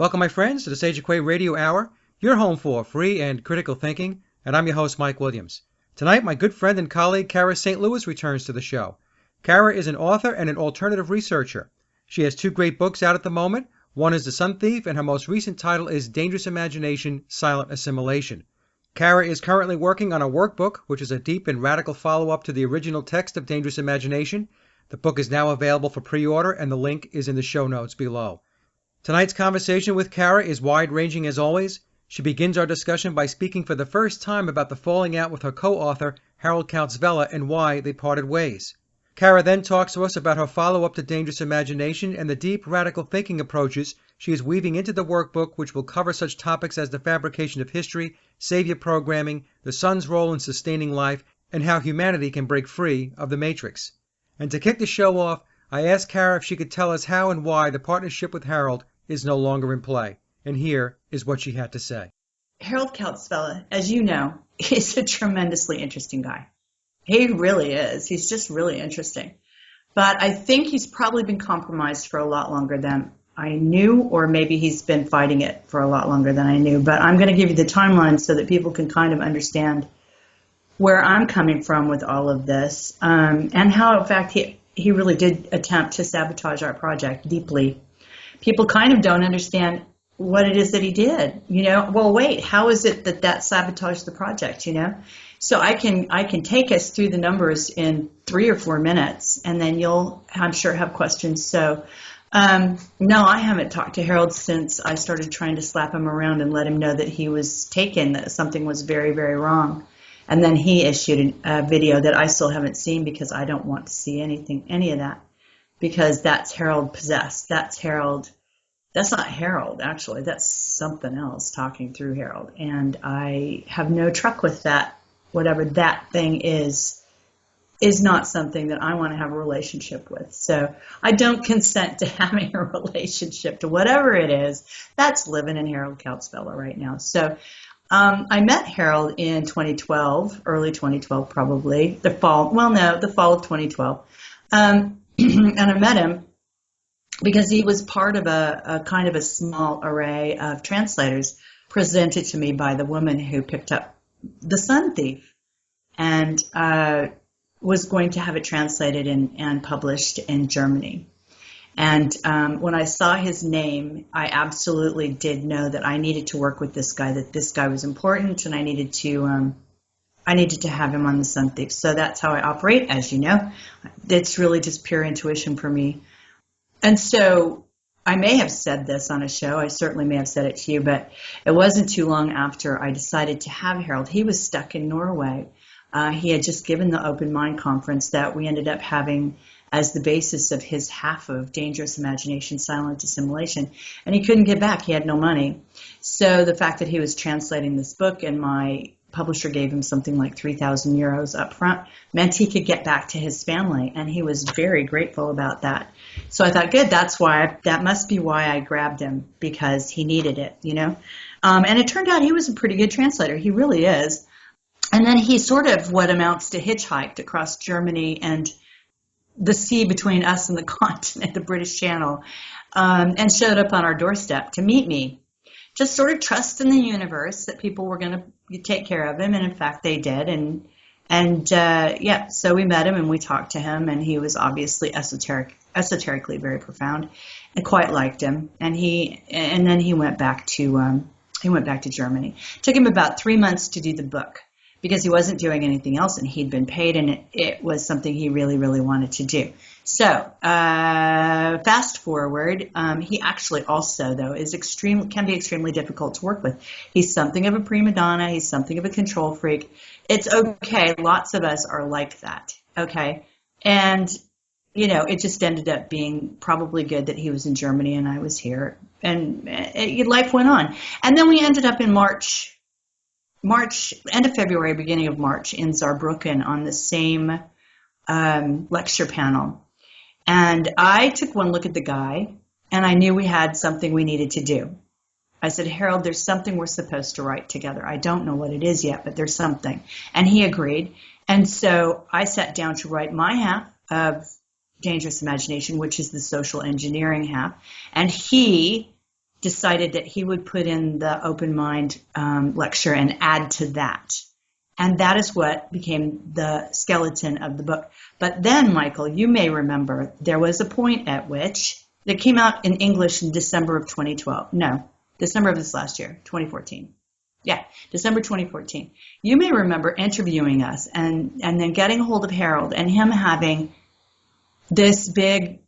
Welcome, my friends, to the Sage of Quay Radio Hour, your home for free and critical thinking, and I'm your host, Mike Williams. Tonight, my good friend and colleague, Cara St. Louis, returns to the show. Cara is an author and an alternative researcher. She has two great books out at the moment. One is The Sun Thief, and her most recent title is Dangerous Imagination, Silent Assimilation. Cara is currently working on a workbook, which is a deep and radical follow-up to the original text of Dangerous Imagination. The book is now available for pre-order, and the link is in the show notes below. Tonight's conversation with Cara is wide-ranging as always. She begins our discussion by speaking for the first time about the falling out with her co-author, Harold Kautzvella, and why they parted ways. Cara then talks to us about her follow-up to Dangerous Imagination and the deep, radical thinking approaches she is weaving into the workbook, which will cover such topics as the fabrication of history, savior programming, the sun's role in sustaining life, and how humanity can break free of the Matrix. And to kick the show off, I asked Cara if she could tell us how and why the partnership with Harold is no longer in play. And here is what she had to say. Harold Kautzvella, as you know, is a tremendously interesting guy. He really is. He's just really interesting. But I think he's probably been compromised for a lot longer than I knew, or maybe he's been fighting it for a lot longer than I knew. But I'm going to give you the timeline so that people can kind of understand where I'm coming from with all of this, and how, in fact, he really did attempt to sabotage our project deeply. People kind of don't understand what it is that he did, well, wait, how is it that sabotaged the project, So I can take us through the numbers in 3 or 4 minutes, and then you'll, I'm sure, have questions. So, no, I haven't talked to Harold since I started trying to slap him around and let him know that he was taken, that something was very, very wrong. And then he issued a video that I still haven't seen because I don't want to see any of that, because that's Harold possessed. That's not Harold, actually. That's something else talking through Harold. And I have no truck with that. Whatever that thing is not something that I want to have a relationship with. So I don't consent to having a relationship to whatever it is that's living in Harold Kautzvella right now. So I met Harold in 2012, early 2012 probably, the fall of 2012. And I met him because he was part of a kind of a small array of translators presented to me by the woman who picked up The Sun Thief and was going to have it translated and published in Germany. And when I saw his name, I absolutely did know that I needed to work with this guy, that this guy was important, and I needed to have him on The Sun Thief. So that's how I operate, as you know. It's really just pure intuition for me. And so I may have said this on a show. I certainly may have said it to you, but it wasn't too long after I decided to have Harold. He was stuck in Norway. He had just given the Open Mind Conference that we ended up having as the basis of his half of Dangerous Imagination, Silent Assimilation. And he couldn't get back. He had no money. So the fact that he was translating this book and my publisher gave him something like 3,000 euros up front meant he could get back to his family. And he was very grateful about that. So I thought, good, that must be why I grabbed him, because he needed it, And it turned out he was a pretty good translator. He really is. And then he sort of what amounts to hitchhiked across Germany and the sea between us and the continent, the British Channel, and showed up on our doorstep to meet me. Just sort of trust in the universe that people were going to take care of him, and in fact they did. So we met him and we talked to him, and he was obviously esoterically very profound. I quite liked him, and then he went back to Germany. It took him about 3 months to do the book, because he wasn't doing anything else and he'd been paid, and it was something he really, really wanted to do. So fast forward, he actually also, though, can be extremely difficult to work with. He's something of a prima donna. He's something of a control freak. It's okay. Lots of us are like that. Okay. And, it just ended up being probably good that he was in Germany and I was here, and life went on. And then we ended up in March, end of February, beginning of March, in Saarbrücken on the same lecture panel. And I took one look at the guy, and I knew we had something we needed to do. I said, Harold, there's something we're supposed to write together. I don't know what it is yet, but there's something. And he agreed. And so I sat down to write my half of Dangerous Imagination, which is the social engineering half. And he decided that he would put in the open mind lecture and add to that. And that is what became the skeleton of the book. But then, Michael, you may remember there was a point at which it came out in English in December of 2012. No, December of this last year, 2014. Yeah, December 2014. You may remember interviewing us and then getting a hold of Harold and him having this big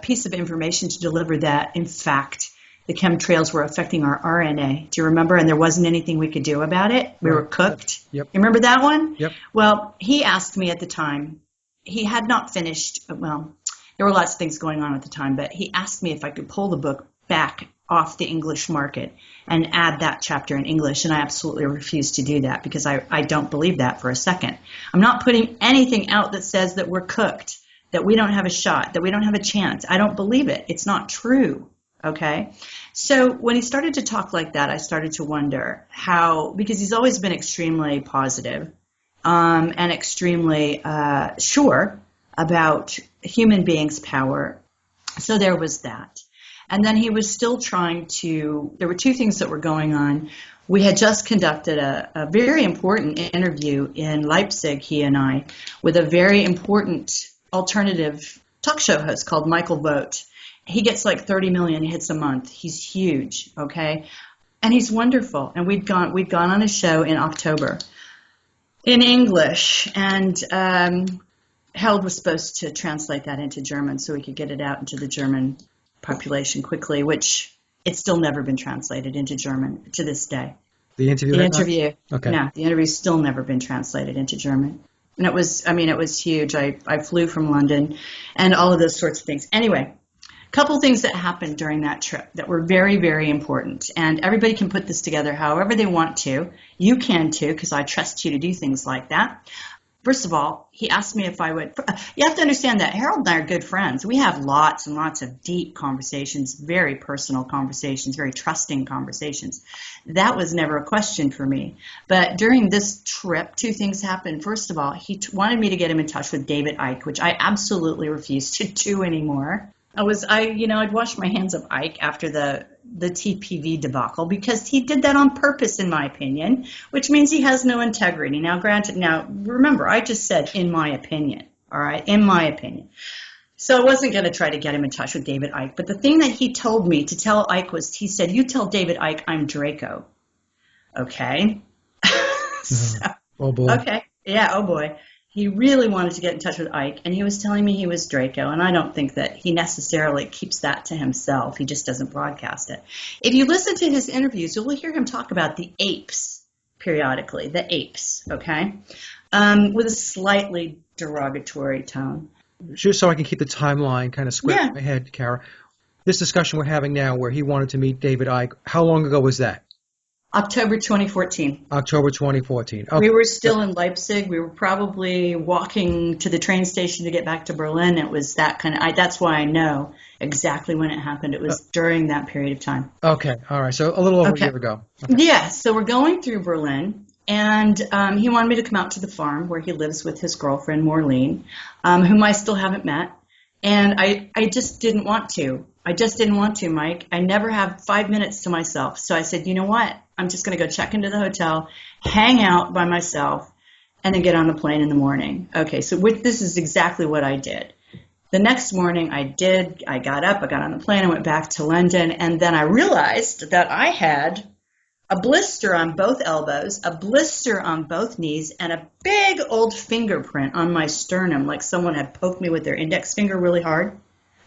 piece of information to deliver that, in fact, the chemtrails were affecting our RNA. Do you remember? And there wasn't anything we could do about it. We were cooked. Yep. You remember that one? Yep. Well, he asked me at the time. He had not finished. Well, there were lots of things going on at the time, but he asked me if I could pull the book back off the English market and add that chapter in English. And I absolutely refused to do that because I don't believe that for a second. I'm not putting anything out that says that we're cooked, that we don't have a shot, that we don't have a chance. I don't believe it. It's not true. Okay. So when he started to talk like that, I started to wonder how, because he's always been extremely positive and extremely sure about human beings' power. So there was that. And then he was still trying to, there were two things that were going on. We had just conducted a very important interview in Leipzig, he and I, with a very important alternative talk show host called Michael Vogt. He gets like 30 million hits a month. He's huge, okay? And he's wonderful. And we'd gone on a show in October in English, and Harold was supposed to translate that into German so we could get it out into the German population quickly, which it's still never been translated into German to this day. The interview? Okay. No, the interview's still never been translated into German. And it was huge. I flew from London and all of those sorts of things. Anyway, a couple things that happened during that trip that were very, very important. And everybody can put this together however they want to. You can too, because I trust you to do things like that. First of all, he asked me if I would. You have to understand that Harold and I are good friends. We have lots and lots of deep conversations, very personal conversations, very trusting conversations. That was never a question for me. But during this trip, two things happened. First of all, he wanted me to get him in touch with David Icke, which I absolutely refuse to do anymore. I'd wash my hands of Icke after the TPV debacle because he did that on purpose, in my opinion, which means he has no integrity. Now, granted, remember, I just said, in my opinion, all right, in my opinion. So I wasn't going to try to get him in touch with David Icke. But the thing that he told me to tell Icke was, he said, you tell David Icke I'm Draco. Okay. So, oh, boy. Okay. Yeah, oh, boy. He really wanted to get in touch with Icke, and he was telling me he was Draco, and I don't think that he necessarily keeps that to himself. He just doesn't broadcast it. If you listen to his interviews, you'll hear him talk about the apes periodically, the apes, okay, with a slightly derogatory tone. Just so I can keep the timeline kind of square in my head, Cara. This discussion we're having now where he wanted to meet David Icke, how long ago was that? October 2014. October 2014. Okay. We were still in Leipzig. We were probably walking to the train station to get back to Berlin. It was that kind of, that's why I know exactly when it happened. It was during that period of time. Okay. All right. So a little over a year ago. Okay. Yeah. So we're going through Berlin, and he wanted me to come out to the farm where he lives with his girlfriend, Maureen, whom I still haven't met. And I just didn't want to. I just didn't want to, Mike. I never have 5 minutes to myself. So I said, you know what? I'm just going to go check into the hotel, hang out by myself, and then get on the plane in the morning. Okay, so this is exactly what I did. The next morning I got up, I got on the plane, I went back to London, and then I realized that I had a blister on both elbows, a blister on both knees, and a big old fingerprint on my sternum, like someone had poked me with their index finger really hard.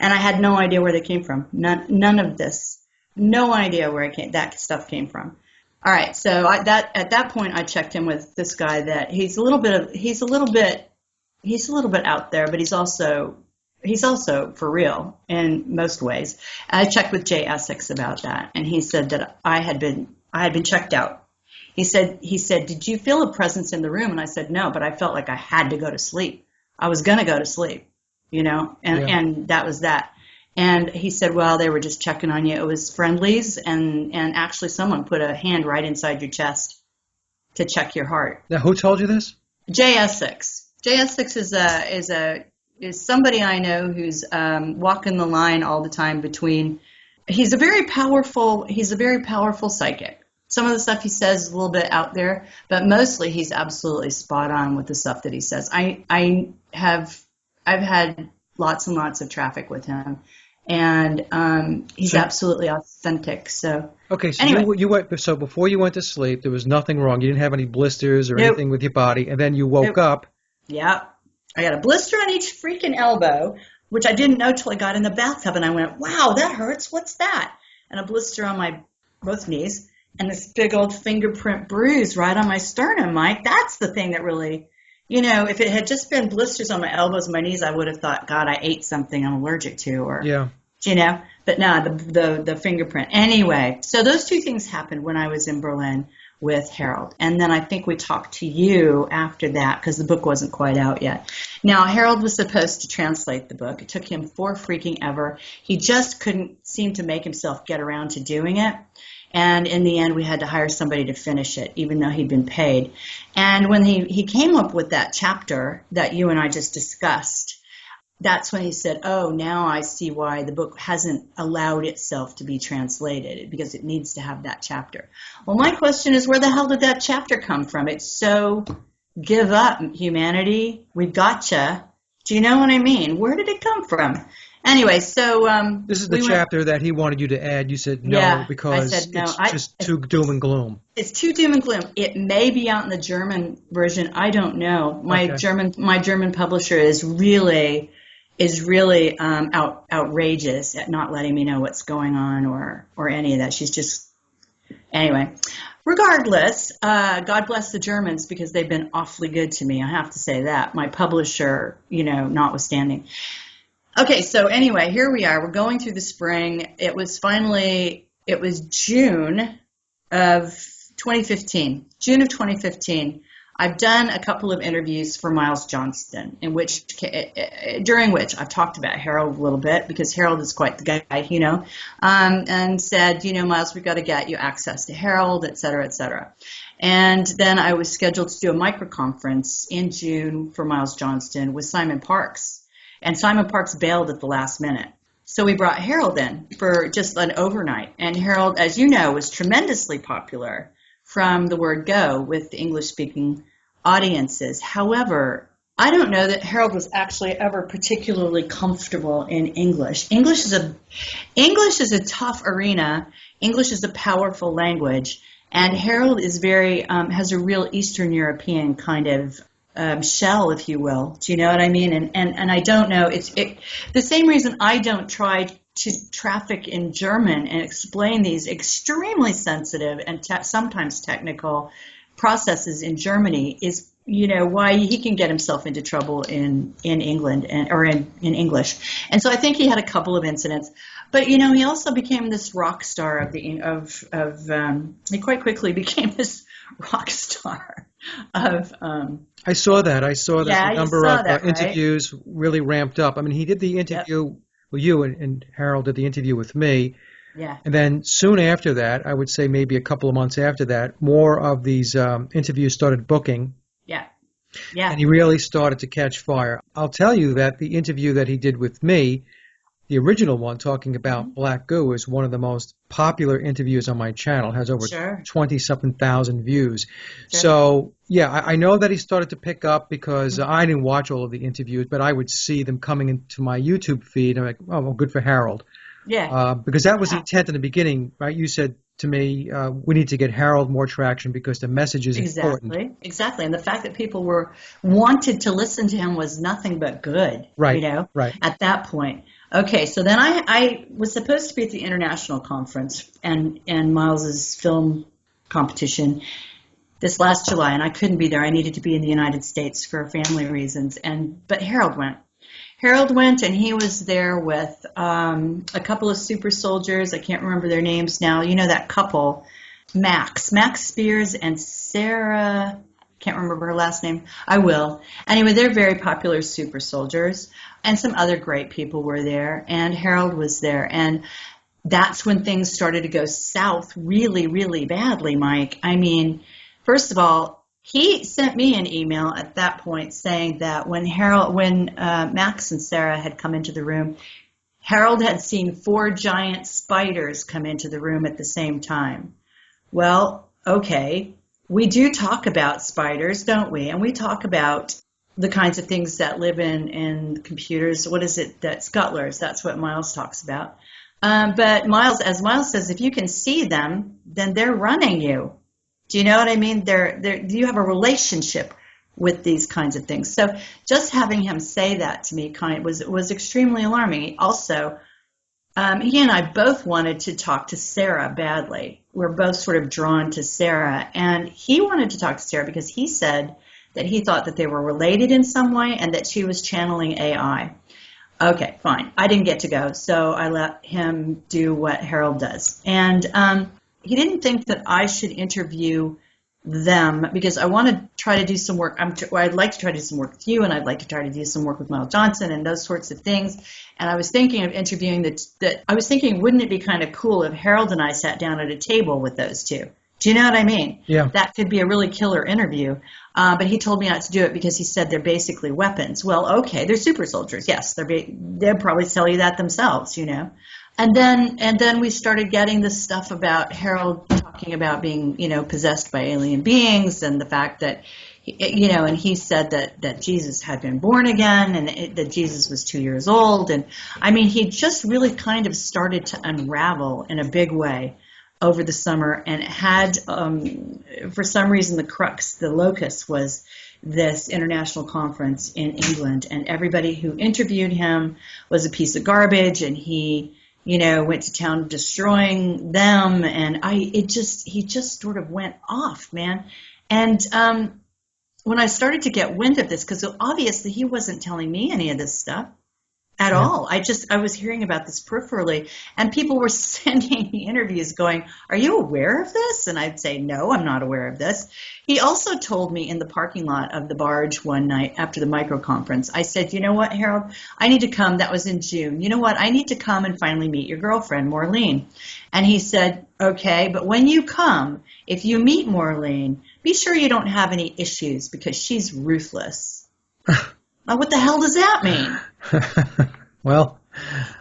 And I had no idea where they came from. None of this. No idea where that stuff came from. All right, so at that point I checked in with this guy that he's a little bit out there, but he's also for real in most ways. I checked with Jay Essex about that, and he said that I had been checked out. He said, did you feel a presence in the room? And I said, no, but I felt like I had to go to sleep. I was going to go to sleep, and that was that. And he said, well, they were just checking on you. It was friendlies, and actually someone put a hand right inside your chest to check your heart. Now, who told you this? Jay Essex. Jay Essex is somebody I know who's walking the line all the time between He's a very powerful psychic. Some of the stuff he says is a little bit out there, but mostly he's absolutely spot on with the stuff that he says. I've had lots and lots of traffic with him, and he's absolutely authentic. So okay, so anyway, you went so before you went to sleep, there was nothing wrong. You didn't have any blisters or anything with your body, and then you woke up. Yeah, I got a blister on each freaking elbow, which I didn't know till I got in the bathtub, and I went, "Wow, that hurts. What's that?" And a blister on my both knees, and this big old fingerprint bruise right on my sternum, Mike. That's the thing that really, if it had just been blisters on my elbows and my knees, I would have thought, God, I ate something I'm allergic to, or Yeah. But no, the fingerprint. Anyway, so those two things happened when I was in Berlin with Harold. And then I think we talked to you after that because the book wasn't quite out yet. Now, Harold was supposed to translate the book. It took him freaking ever. He just couldn't seem to make himself get around to doing it. And in the end, we had to hire somebody to finish it, even though he'd been paid. And when he came up with that chapter that you and I just discussed, that's when he said, oh, now I see why the book hasn't allowed itself to be translated, because it needs to have that chapter. Well, my question is, where the hell did that chapter come from? It's so give up, humanity. We've gotcha. Do you know what I mean? Where did it come from? Anyway, so this is the chapter that he wanted you to add. You said no because I said, no, it's just too doom and gloom. It's too doom and gloom. It may be out in the German version. I don't know. My German publisher is really outrageous at not letting me know what's going on or any of that. She's just anyway. Regardless, God bless the Germans because they've been awfully good to me. I have to say that. My publisher, notwithstanding. Okay, so anyway, here we are. We're going through the spring. It was June of 2015. June of 2015. I've done a couple of interviews for Miles Johnston, during which I've talked about Harold a little bit because Harold is quite the guy, and said, Miles, we've got to get you access to Harold, et cetera, et cetera. And then I was scheduled to do a microconference in June for Miles Johnston with Simon Parks. And Simon Parks bailed at the last minute. So we brought Harold in for just an overnight. And Harold, as you know, was tremendously popular from the word go with the English-speaking audiences. However, I don't know that Harold was actually ever particularly comfortable in English. English is a tough arena. English is a powerful language. And Harold is has a real Eastern European kind of shell, if you will. Do you know what I mean? And I don't know. The same reason I don't try to traffic in German and explain these extremely sensitive and sometimes technical processes in Germany is, why he can get himself into trouble in England or in English. And so I think he had a couple of incidents. But, he also became this rock star he quite quickly became this rock star of I saw that. The number of interviews right? really ramped up. I mean, he did the interview with you, and Harold did the interview with me. Yeah. And then soon after that, I would say maybe a couple of months after that, more of these interviews started booking. Yeah. Yeah. And he really started to catch fire. I'll tell you that the interview that he did with me, the original one talking about Black Goo, is one of the most popular interviews on my channel. It has over 20-something thousand views. Sure. So, I know that he started to pick up because I didn't watch all of the interviews, but I would see them coming into my YouTube feed. I'm like, oh, well, good for Harold. Yeah. Because that was the intent in the beginning, right? You said to me, we need to get Harold more traction because the message is important. Exactly. And the fact that people wanted to listen to him was nothing but good, right. At that point. Okay, so then I was supposed to be at the international conference and Miles's film competition this last July, and I couldn't be there. I needed to be in the United States for family reasons, but Harold went. Harold went, and he was there with a couple of super soldiers. I can't remember their names now. You know that couple, Max Spears and Sarah. Can't remember her last name. I will. Anyway, they're very popular super soldiers, and some other great people were there, and Harold was there. And that's when things started to go south really, really badly, Mike. I mean, first of all, he sent me an email at that point saying that when Max and Sarah had come into the room, Harold had seen 4 giant spiders come into the room at the same time. Well, okay, we do talk about spiders, don't we? And we talk about the kinds of things that live in computers. What is it? That scuttlers. That's what Miles talks about. But Miles, as Miles says, if you can see them, then they're running you. Do you know what I mean? You have a relationship with these kinds of things. So just having him say that to me was extremely alarming. Also, he and I both wanted to talk to Sarah badly. We're both sort of drawn to Sarah, and he wanted to talk to Sarah because he said that he thought that they were related in some way and that she was channeling AI. Okay, fine. I didn't get to go, so I let him do what Harold does. And he didn't think that I should interview them because I want to try to do some work. I'd like to try to do some work with you, and I'd like to try to do some work with Miles Johnson and those sorts of things. And I was thinking of interviewing I was thinking, wouldn't it be kind of cool if Harold and I sat down at a table with those two? Do you know what I mean? Yeah. That could be a really killer interview. But he told me not to do it because he said they're basically weapons. Well, okay, they're super soldiers. Yes, they'll probably tell you that themselves, you know. And then we started getting this stuff about Harold talking about being, possessed by alien beings, and the fact that, and he said that Jesus had been born again, and that Jesus was 2 years old. And I mean, he just really kind of started to unravel in a big way over the summer, and had, for some reason, the locus was this international conference in England, and everybody who interviewed him was a piece of garbage, and he went to town destroying them, and he just sort of went off, man. And when I started to get wind of this, because obviously he wasn't telling me any of this stuff at all. I was hearing about this peripherally, and people were sending me interviews going, "Are you aware of this?" And I'd say, "No, I'm not aware of this." He also told me in the parking lot of the barge one night after the micro conference, I said, "You know what, Harold, I need to come." That was in June. "You know what? I need to come and finally meet your girlfriend, Maureen." And he said, "Okay, but when you come, if you meet Maureen, be sure you don't have any issues because she's ruthless." Now, what the hell does that mean? Well,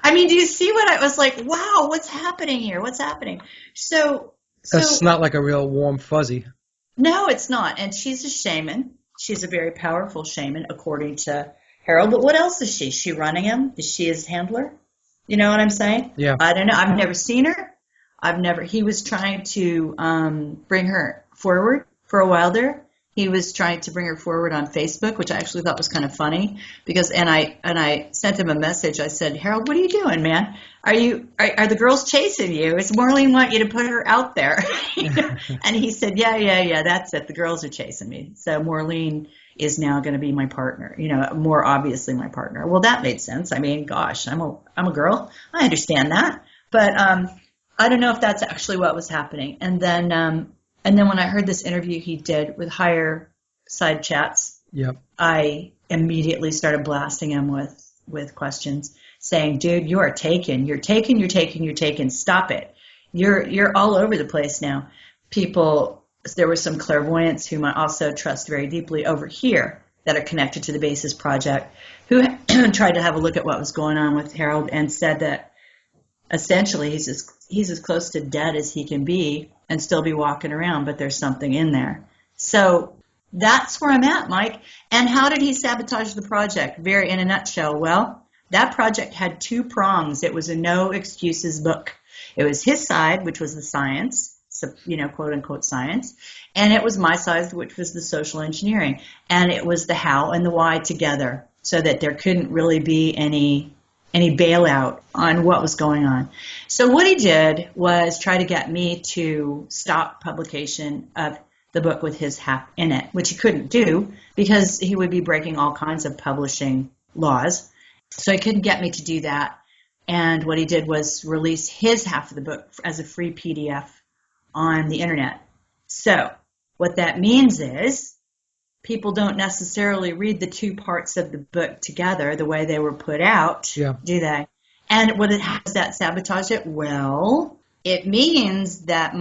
I mean, do you see what I was like? Wow, what's happening here? What's happening? So that's not like a real warm fuzzy. No, it's not. And she's a shaman. She's a very powerful shaman, according to Harold. But what else is she? Is she running him? Is she his handler? You know what I'm saying? Yeah. I don't know. I've never seen her. He was trying to bring her forward for a while there. He was trying to bring her forward on Facebook, which I actually thought was kind of funny and I sent him a message. I said, "Harold, what are you doing, man? Are the girls chasing you? Does Maureen want you to put her out there?" And he said, yeah, that's it. The girls are chasing me. So Maureen is now going to be my partner, more obviously my partner. Well, that made sense. I mean, gosh, I'm a girl. I understand that. But I don't know if that's actually what was happening. And then when I heard this interview he did with Higher Side Chats, yep, I immediately started blasting him with questions, saying, "Dude, you are taken. You're taken. You're taken. You're taken. Stop it. You're all over the place now." There were some clairvoyants whom I also trust very deeply over here that are connected to the Basis Project, who tried to have a look at what was going on with Harold and said that essentially he's as close to dead as he can be and still be walking around, but there's something in there. So that's where I'm at, Mike. And how did he sabotage the project? Very in a nutshell. Well, that project had 2 prongs. It was a no excuses book. It was his side, which was the science, so, quote unquote science, and it was my side, which was the social engineering. And it was the how and the why together, so that there couldn't really be any bailout on what was going on. So what he did was try to get me to stop publication of the book with his half in it, which he couldn't do because he would be breaking all kinds of publishing laws. So he couldn't get me to do that. And what he did was release his half of the book as a free PDF on the internet. So what that means is people don't necessarily read the 2 parts of the book together the way they were put out, do they? And how does that sabotage it? Well, it means that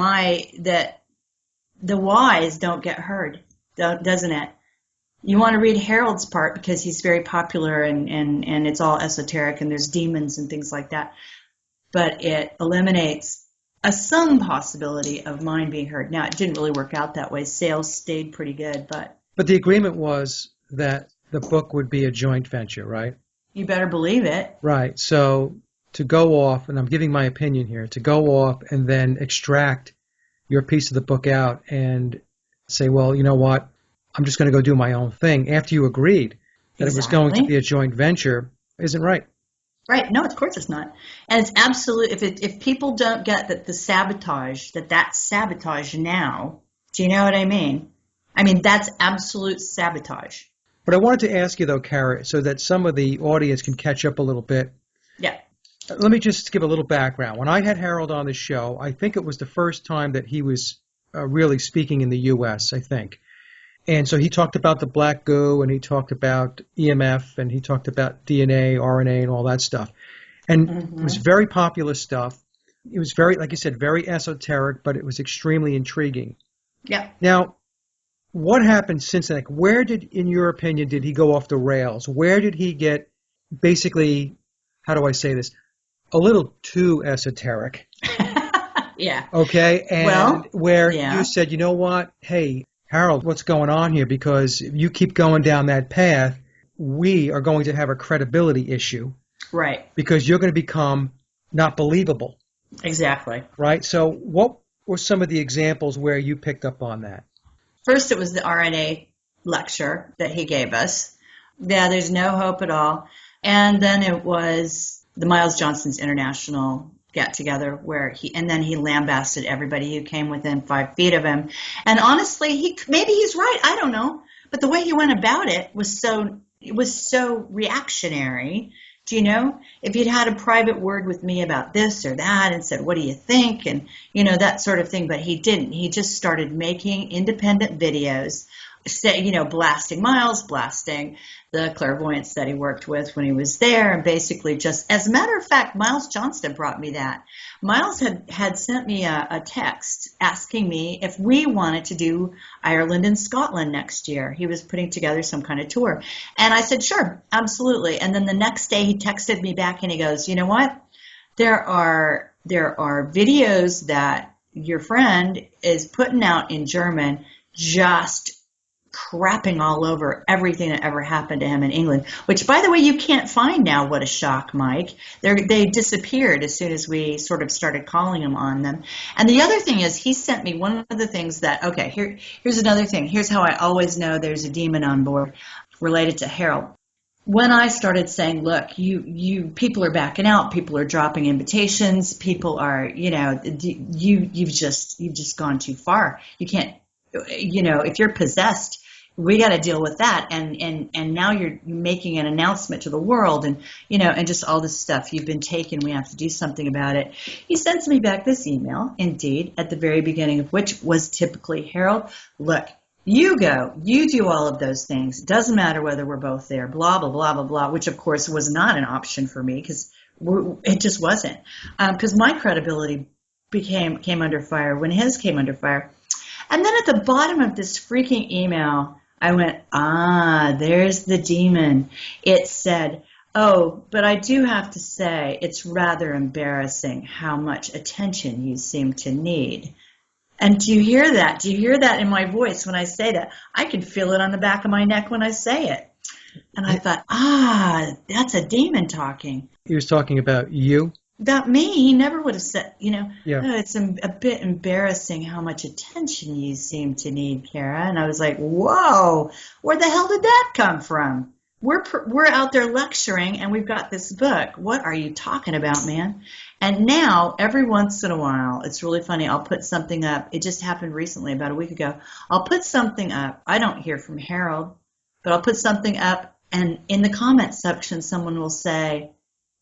the whys don't get heard, doesn't it? You want to read Harold's part because he's very popular and it's all esoteric and there's demons and things like that. But it eliminates some possibility of mine being heard. Now, it didn't really work out that way. Sales stayed pretty good, but But the agreement was that the book would be a joint venture, right? you better believe it. Right. So to go off, and I'm giving my opinion here, to go off and then extract your piece of the book out and say, well, you know what? I'm just going to go do my own thing after you agreed that it was going to Exactly. be a joint venture isn't right. Right. No, of course it's not. And it's absolute. If people don't get that the sabotage, that's sabotage now. Do you know what I mean? I mean, that's absolute sabotage. But I wanted to ask you, though, Cara, so that some of the audience can catch up a little bit. Yeah. Let me just give a little background. When I had Harold on the show, I think it was the first time that he was really speaking in the U.S., I think. And so he talked about the black goo, and he talked about EMF, and he talked about DNA, RNA, and all that stuff. And it was very popular stuff. It was very, like you said, very esoteric, but it was extremely intriguing. Yeah. Now, what happened since then? Like, where did, in your opinion, did he go off the rails? Where did he get basically, how do I say this, a little too esoteric? Yeah. Okay, and Well, where yeah. you said, you know what, hey, Harold, what's going on here? Because if you keep going down that path, we are going to have a credibility issue Right. because you're going to become not believable, Exactly. right? So what were some of the examples where you picked up on that? First, it was the RNA lecture that he gave us. Yeah, there's no hope at all. And then it was the Miles Johnston's International get together where then he lambasted everybody who came within 5 feet of him. And honestly, maybe he's right. I don't know. But the way he went about it was so reactionary. Do you know? If you'd had a private word with me about this or that and said, what do you think? And, that sort of thing. But he didn't. He just started making independent videos, blasting Miles, blasting the clairvoyants that he worked with when he was there. And basically just, as a matter of fact, Miles Johnston brought me that. Miles had sent me a text asking me if we wanted to do Ireland and Scotland next year. He was putting together some kind of tour. And I said, sure, absolutely. And then the next day he texted me back and he goes, you know what? There are videos that your friend is putting out in German just crapping all over everything that ever happened to him in England, which, by the way, you can't find now. What a shock, Mike. They disappeared as soon as we sort of started calling him on them. And the other thing is he sent me one of the things that, okay, here's another thing. Here's how I always know there's a demon on board related to Harold. When I started saying, look, you people are backing out, people are dropping invitations, people are, you've just gone too far. You can't, if you're possessed, we got to deal with that. And now you're making an announcement to the world and just all this stuff. You've been taken. We have to do something about it. He sends me back this email, indeed, at the very beginning of which was typically, Harold, look, you go, you do all of those things. It doesn't matter whether we're both there, blah, blah, blah, blah, blah, which of course was not an option for me because it just wasn't. Because my credibility came under fire when his came under fire. And then at the bottom of this freaking email, I went, there's the demon. It said, oh, but I do have to say it's rather embarrassing how much attention you seem to need. And do you hear that? Do you hear that in my voice when I say that? I can feel it on the back of my neck when I say it. And I thought, that's a demon talking. He was talking about you? About me. He never would have said, Yeah. it's a bit embarrassing how much attention you seem to need, Cara. And I was like, whoa, where the hell did that come from? We're out there lecturing and we've got this book. What are you talking about, man? And now, every once in a while, it's really funny, I'll put something up. It just happened recently, about a week ago. I'll put something up. I don't hear from Harold, but I'll put something up, and in the comment section, someone will say,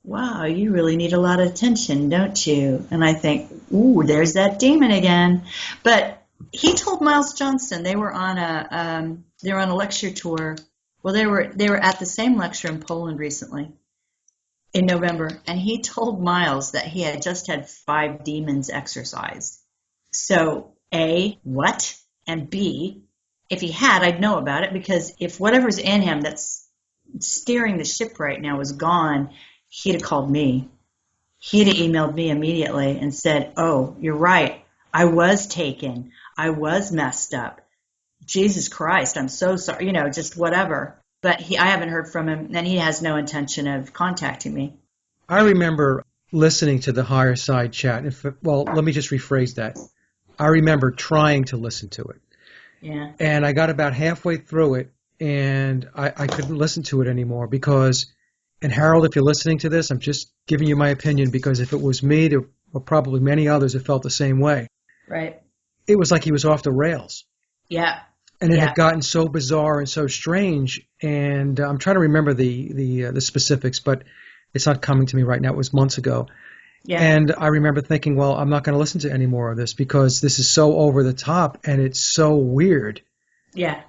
wow, you really need a lot of attention, don't you? And I think, ooh, there's that demon again. But he told Miles Johnston they were on a lecture tour. Well, they were at the same lecture in Poland recently in November, and he told Miles that he had just had 5 demons exorcised. So A, what? And B, If he had, I'd know about it, because if whatever's in him that's steering the ship right now was gone, he'd have called me. He'd have emailed me immediately and said, "Oh, you're right. I was taken. I was messed up. Jesus Christ, I'm so sorry." Just whatever. But I haven't heard from him, and he has no intention of contacting me. I remember listening to the Higher Side chat. Well, let me just rephrase that. I remember trying to listen to it. Yeah. And I got about halfway through it, and I couldn't listen to it anymore because, and Harold, if you're listening to this, I'm just giving you my opinion, because if it was me, there were probably many others that felt the same way. Right. It was like he was off the rails. Yeah. And it had gotten so bizarre and so strange, and I'm trying to remember the specifics, but it's not coming to me right now. It was months ago. Yeah. And I remember thinking, well, I'm not going to listen to any more of this because this is so over the top and it's so weird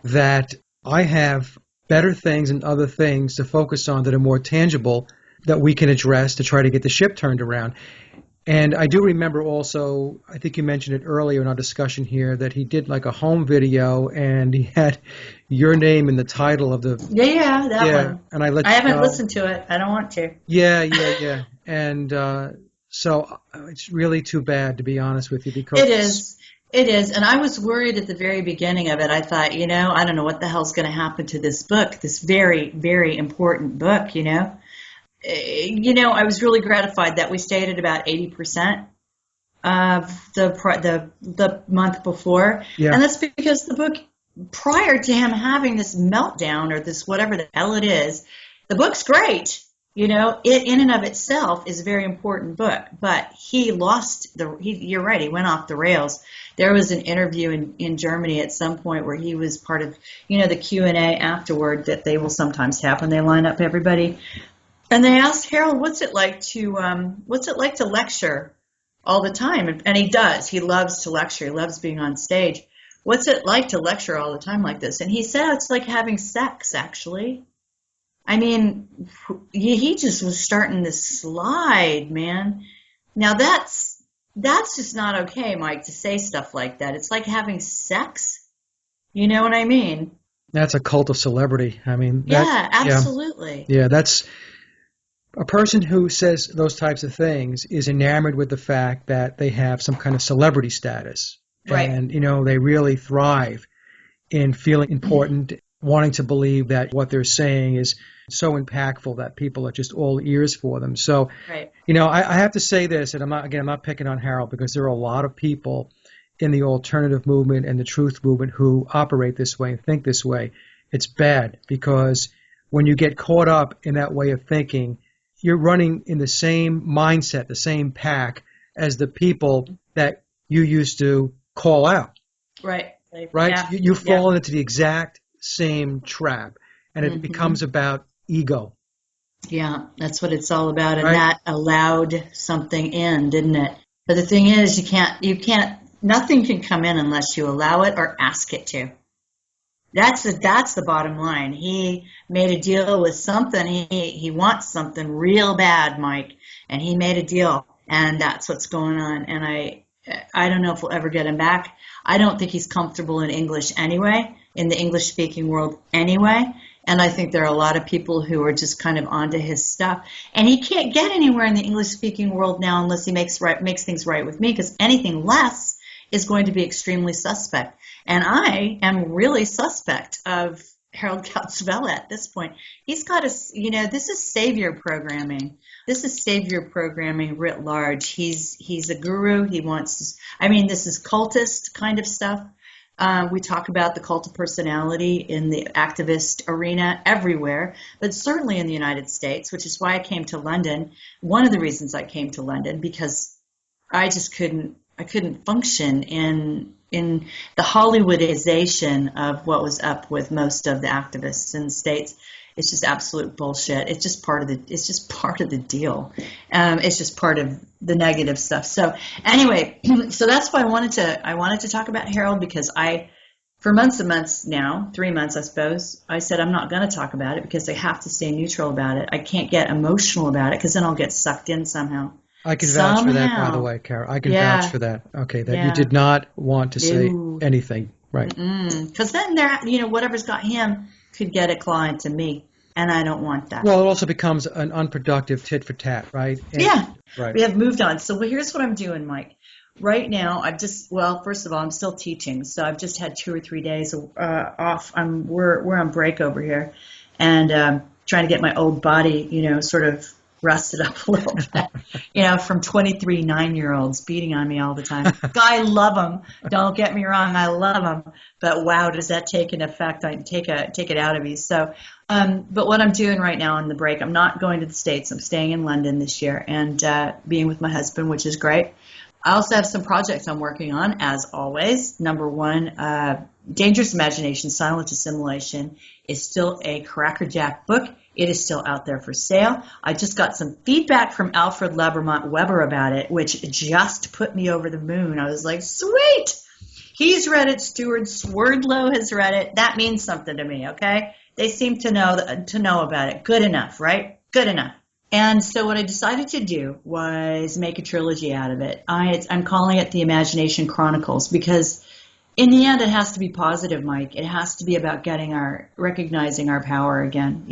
that I have better things and other things to focus on that are more tangible that we can address to try to get the ship turned around. And I do remember also, I think you mentioned it earlier in our discussion here, that he did like a home video and he had your name in the title of the... that one. And I haven't listened to it. I don't want to. Yeah. And so it's really too bad, to be honest with you, because... It is. And I was worried at the very beginning of it. I thought, I don't know what the hell's going to happen to this book, this very, very important book, I was really gratified that we stayed at about 80% of the month before. Yeah. And that's because the book, prior to him having this meltdown or this whatever the hell it is, the book's great. It in and of itself is a very important book, but he you're right, he went off the rails. There was an interview in Germany at some point where he was part of, the Q&A afterward that they will sometimes have when they line up everybody. And they asked Harold, what's it like to lecture all the time? And he does. He loves to lecture. He loves being on stage. What's it like to lecture all the time like this? And he said it's like having sex, actually. I mean, he just was starting to slide, man. Now that's just not okay, Mike, to say stuff like that. It's like having sex. You know what I mean? That's a cult of celebrity. I mean, absolutely. Yeah, that's a person who says those types of things is enamored with the fact that they have some kind of celebrity status. Right. And, they really thrive in feeling important, wanting to believe that what they're saying is so impactful that people are just all ears for them. So, right. I have to say this, and I'm not picking on Harold, because there are a lot of people in the alternative movement and the truth movement who operate this way and think this way. It's bad, because when you get caught up in that way of thinking, you're running in the same mindset, the same pack as the people that you used to call out. Right. Right? Yeah. You've fallen into the exact same trap, and it becomes about ego. Yeah, that's what it's all about, and right? That allowed something in, didn't it? But the thing is, nothing can come in unless you allow it or ask it to. That's the bottom line. He made a deal with something. He wants something real bad, Mike, and he made a deal, and that's what's going on. And I don't know if we'll ever get him back. I don't think he's comfortable in English anyway, in the English-speaking world anyway. And I think there are a lot of people who are just kind of onto his stuff. And he can't get anywhere in the English-speaking world now unless he makes things right with me, because anything less is going to be extremely suspect. And I am really suspect of Harold Couchvella at this point. He's got this is savior programming. This is savior programming writ large. He's a guru. This is cultist kind of stuff. We talk about the cult of personality in the activist arena everywhere, but certainly in the United States, which is why I came to London. One of the reasons I came to London, because I just couldn't function in the Hollywoodization of what was up with most of the activists in the States. It's just absolute bullshit. It's just part of the deal. It's just part of the negative stuff. So anyway, so that's why I wanted to talk about Harold, because for months and months now, 3 months, I suppose, I said I'm not going to talk about it because I have to stay neutral about it. I can't get emotional about it because then I'll get sucked in somehow. I can vouch for that, by the way, Cara. I can vouch for that. Okay, that you did not want to say anything Right. Because then whatever's got him could get a claw into me, and I don't want that. Well, it also becomes an unproductive tit for tat, right? Yeah, Right. we have moved on. So here's what I'm doing, Mike. Right now, first of all, I'm still teaching, so I've just had 2 or 3 days off. We're on break over here, and trying to get my old body, sort of rested up a little bit, from 23 9-year-olds beating on me all the time. I love them. Don't get me wrong, I love them. But wow, does that take an effect? I take it out of you. So, but what I'm doing right now on the break, I'm not going to the States. I'm staying in London this year and being with my husband, which is great. I also have some projects I'm working on, as always. Number one, Dangerous Imagination, Silent Assimilation is still a crackerjack book. It is still out there for sale. I just got some feedback from Alfred Levermont Weber about it, which just put me over the moon. I was like, sweet! He's read it. Stuart Swerdlow has read it. That means something to me, okay? They seem to know about it. Good enough, right? Good enough. And so what I decided to do was make a trilogy out of it. I'm calling it the Imagination Chronicles because in the end it has to be positive, Mike. It has to be about recognizing our power again,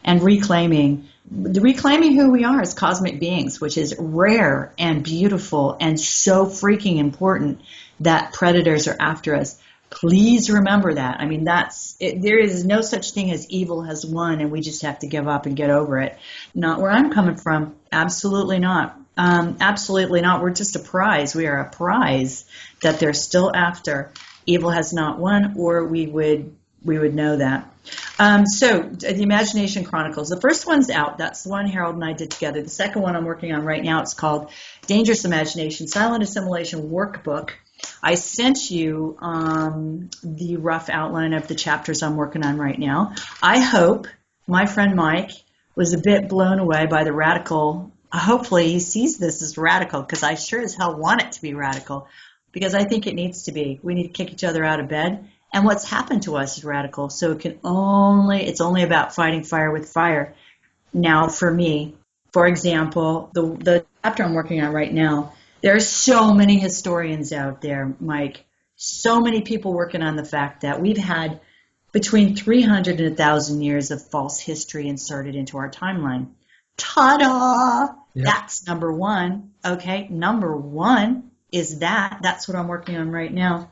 and reclaiming who we are as cosmic beings, which is rare and beautiful and so freaking important that predators are after us. Please remember that. I mean, there is no such thing as evil has won and we just have to give up and get over it. Not where I'm coming from. Absolutely not. Absolutely not. We're just a prize. We are a prize that they're still after. Evil has not won, or we would know that. So the Imagination Chronicles. The first one's out. That's the one Harold and I did together. The second one I'm working on right now, it's called Dangerous Imagination, Silent Assimilation Workbook. I sent you the rough outline of the chapters I'm working on right now. I hope my friend Mike was a bit blown away by the radical. Hopefully he sees this as radical, because I sure as hell want it to be radical, because I think it needs to be. We need to kick each other out of bed. And what's happened to us is radical. So it's only about fighting fire with fire. Now for me, for example, the chapter I'm working on right now, there are so many historians out there, Mike, so many people working on the fact that we've had between 300 and 1,000 years of false history inserted into our timeline. Ta-da! Yep. That's number one. Okay, number one is that. That's what I'm working on right now.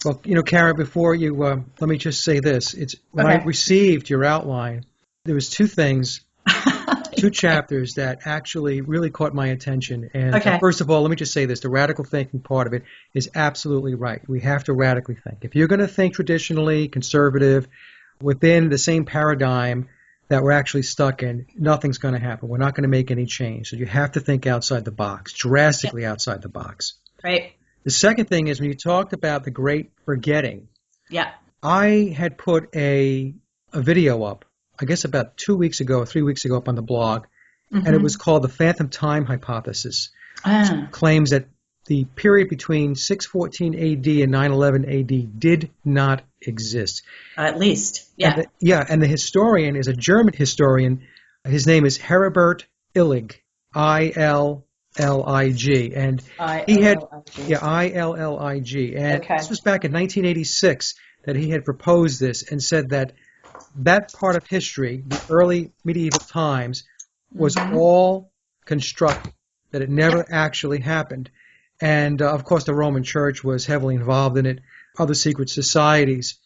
Well, Cara, before you, let me just say this. When I received your outline, there was two things, two chapters that actually really caught my attention. And first of all, let me just say this. The radical thinking part of it is absolutely right. We have to radically think. If you're going to think traditionally, conservative, within the same paradigm that we're actually stuck in, nothing's going to happen. We're not going to make any change. So you have to think outside the box, drastically outside the box. Right. The second thing is when you talked about the great forgetting. Yeah. I had put a video up, I guess about 2 weeks ago or 3 weeks ago up on the blog, and it was called the Phantom Time Hypothesis. Which claims that the period between 614 AD and 911 AD did not exist. At least, yeah. And the historian is a German historian. His name is Heribert Illig, ILLIG, and he had ILLIG, and this was back in 1986 that he had proposed this and said that part of history, the early medieval times, was all constructed, that it never actually happened. And of course the Roman Church was heavily involved in it, other secret societies.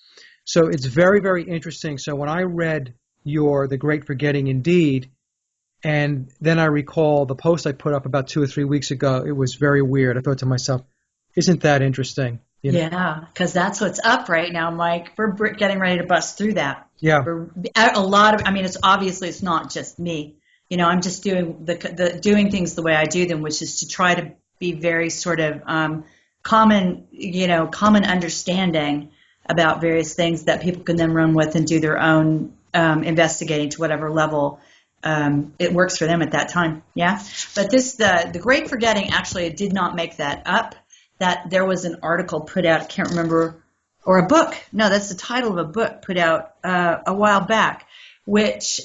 So it's very, very interesting. So when I read The Great Forgetting Indeed, and then I recall the post I put up about 2 or 3 weeks ago, it was very weird. I thought to myself, isn't that interesting? Yeah, because that's what's up right now, Mike. We're getting ready to bust through that. Yeah. It's not just me. I'm just doing doing things the way I do them, which is to try to be very sort of common understanding about various things that people can then run with and do their own investigating to whatever level it works for them at that time. Yeah. But the Great Forgetting, actually, I did not make that up. That there was an article put out, I can't remember, or a book. No, that's the title of a book put out a while back, which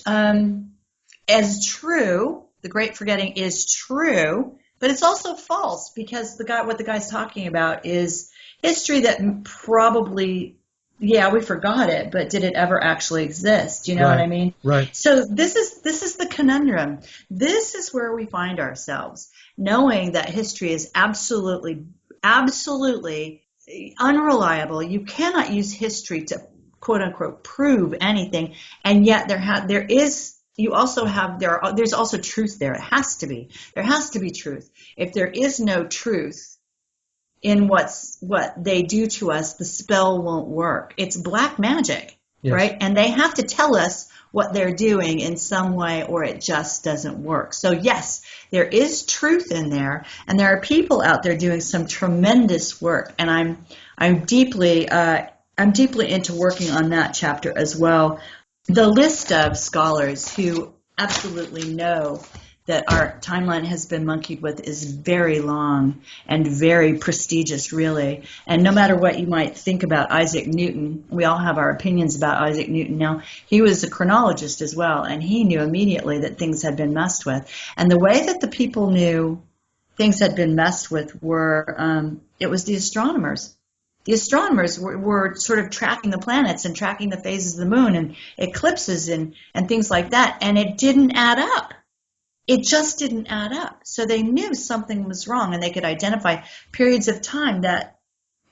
is true. The Great Forgetting is true, but it's also false, because what the guy's talking about is history that probably, yeah, we forgot it, but did it ever actually exist? Do you know what I mean? Right. So this is the conundrum. This is where we find ourselves, knowing that history is absolutely unreliable. You cannot use history to quote unquote prove anything, and yet there's also truth there. There has to be truth. If there is no truth in what they do to us, the spell won't work. It's black magic, Yes. right? And they have to tell us what they're doing in some way, or it just doesn't work. So yes, there is truth in there, and there are people out there doing some tremendous work, and I'm deeply into working on that chapter as well. The list of scholars who absolutely know that our timeline has been monkeyed with is very long and very prestigious, really. And no matter what you might think about Isaac Newton, we all have our opinions about Isaac Newton. Now, he was a chronologist as well, and he knew immediately that things had been messed with. And the way that the people knew things had been messed with were, it was the astronomers. The astronomers were sort of tracking the planets and tracking the phases of the moon and eclipses and things like that, and it didn't add up. It just didn't add up. So they knew something was wrong, and they could identify periods of time that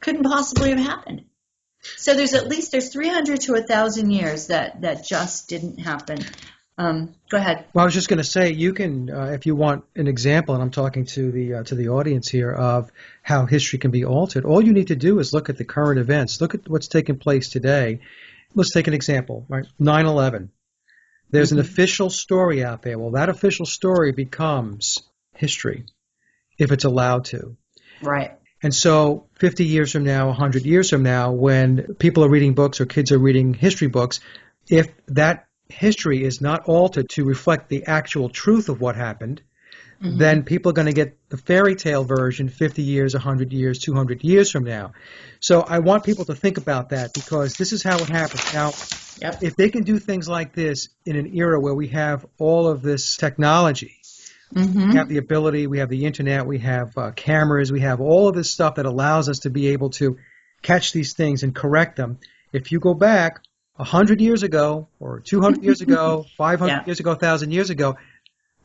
couldn't possibly have happened. So there's 300 to 1,000 years that just didn't happen. Go ahead. Well, I was just going to say, you can, if you want an example, and I'm talking to the audience here, of how history can be altered. All you need to do is look at the current events. Look at what's taking place today. Let's take an example, right? 9/11. There's an official story out there. Well, that official story becomes history if it's allowed to. Right. And so 50 years from now, 100 years from now, when people are reading books or kids are reading history books, if that history is not altered to reflect the actual truth of what happened, then people are going to get the fairy tale version 50 years, 100 years, 200 years from now. So I want people to think about that, because this is how it happens. Now, if they can do things like this in an era where we have all of this technology, we have the ability, we have the internet, we have cameras, we have all of this stuff that allows us to be able to catch these things and correct them. If you go back 100 years ago, or 200 years ago, 500 years ago, 1,000 years ago,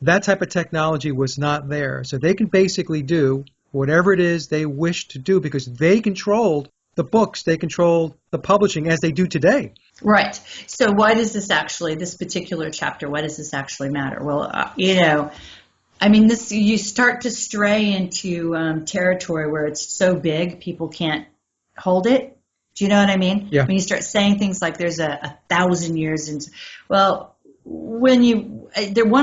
that type of technology was not there. So they can basically do whatever it is they wish to do, because they controlled the books, they controlled the publishing, as they do today. Right. So why does this particular chapter, why does this actually matter? Well, you start to stray into territory where it's so big, people can't hold it. Do you know what I mean? Yeah. When you start saying things like there's 1,000 years, one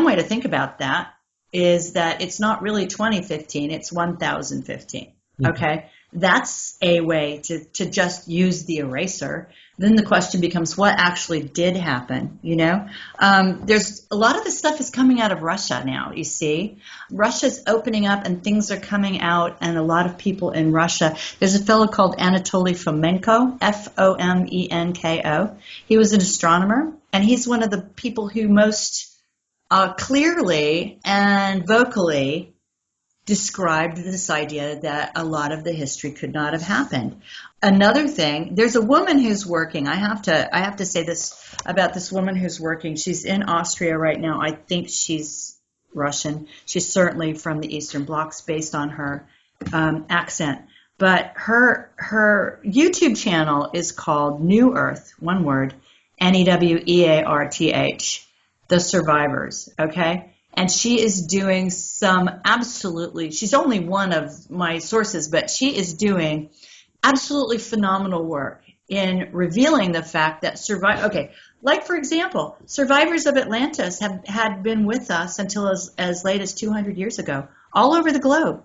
way to think about that is that it's not really 2015, it's 1015. Okay? That's a way to just use the eraser. Then the question becomes, what actually did happen? There's a lot of this stuff is coming out of Russia now, you see. Russia's opening up and things are coming out, and a lot of people in Russia. There's a fellow called Anatoly Fomenko, Fomenko. He was an astronomer, and he's one of the people who most clearly and vocally described this idea that a lot of the history could not have happened. Another thing, there's a woman who's working. I have to say this about this woman who's working. She's in Austria right now. I think she's Russian. She's certainly from the Eastern Bloc based on her accent. But her YouTube channel is called New Earth, one word, Newearth, The Survivors, okay? And she is doing she's only one of my sources, but she is doing absolutely phenomenal work in revealing the fact that like for example, survivors of Atlantis had been with us until as late as 200 years ago, all over the globe,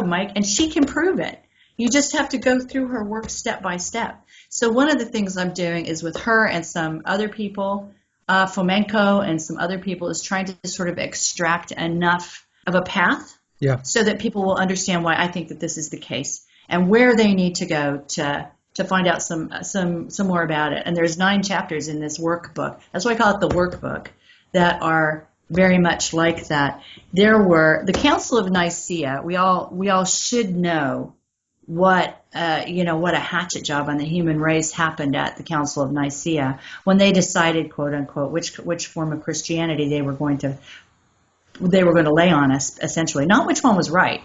Mike, and she can prove it. You just have to go through her work step by step. So one of the things I'm doing is with her and some other people, Fomenko and some other people, is trying to sort of extract enough of a path so that people will understand why I think that this is the case and where they need to go to find out some more about it. And there's 9 chapters in this workbook. That's why I call it the workbook, that are very much like that. There were the Council of Nicaea. We all should know what what a hatchet job on the human race happened at the Council of Nicaea when they decided, quote unquote, which form of Christianity they were going to lay on us, essentially. Not which one was right,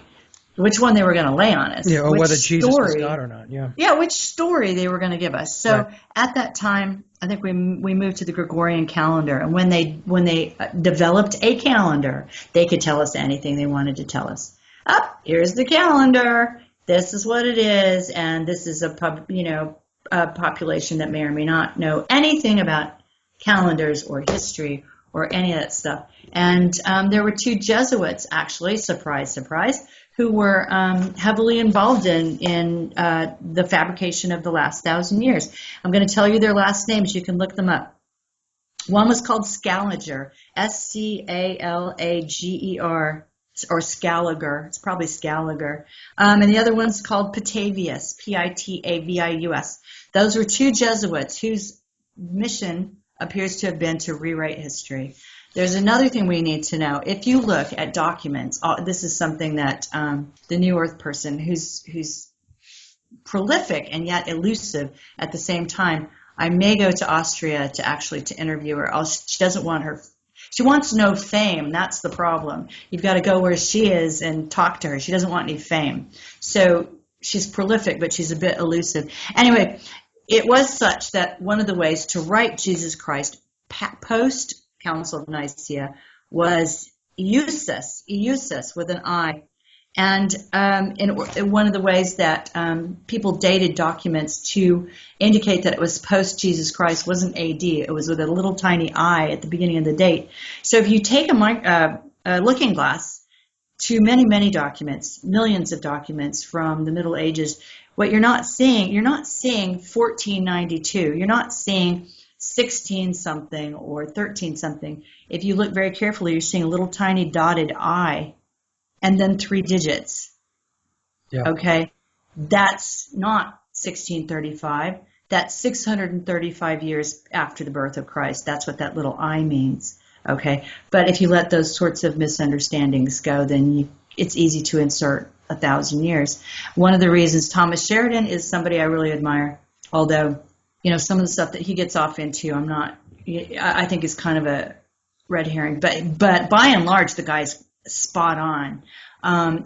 which one they were going to lay on us. Yeah, or Which whether Jesus was story, God or not. Yeah. yeah, which story they were going to give us. So Right. at that time, I think we moved to the Gregorian calendar, and when they developed a calendar, they could tell us anything they wanted to tell us. Here's the calendar. This is what it is, and this is a population that may or may not know anything about calendars or history or any of that stuff. And there were two Jesuits, actually, surprise, surprise, who were heavily involved in the fabrication of the last 1,000 years. I'm going to tell you their last names. You can look them up. One was called Scaliger, Scalager, or Scaliger. It's probably Scaliger. And the other one's called Pitavius, Pitavius. Those were two Jesuits whose mission appears to have been to rewrite history. There's another thing we need to know. If you look at documents, this is something that the New Earth person, who's prolific and yet elusive at the same time, I may go to Austria to interview her. She doesn't want her. She wants no fame. That's the problem. You've got to go where she is and talk to her. She doesn't want any fame. So she's prolific, but she's a bit elusive. Anyway, it was such that one of the ways to write Jesus Christ post Council of Nicaea was Eusus with an I. And in one of the ways that people dated documents to indicate that it was post Jesus Christ wasn't AD. It was with a little tiny I at the beginning of the date. So if you take a looking glass to many, many documents, millions of documents from the Middle Ages, what you're not seeing 1492. You're not seeing 16 something or 13 something. If you look very carefully, you're seeing a little tiny dotted I and then 3 digits. Yeah. Okay? That's not 1635. That's 635 years after the birth of Christ. That's what that little I means. Okay? But if you let those sorts of misunderstandings go, then it's easy to insert 1,000 years. One of the reasons Thomas Sheridan is somebody I really admire, although some of the stuff that he gets off into, I think is kind of a red herring. But by and large, the guy's spot on.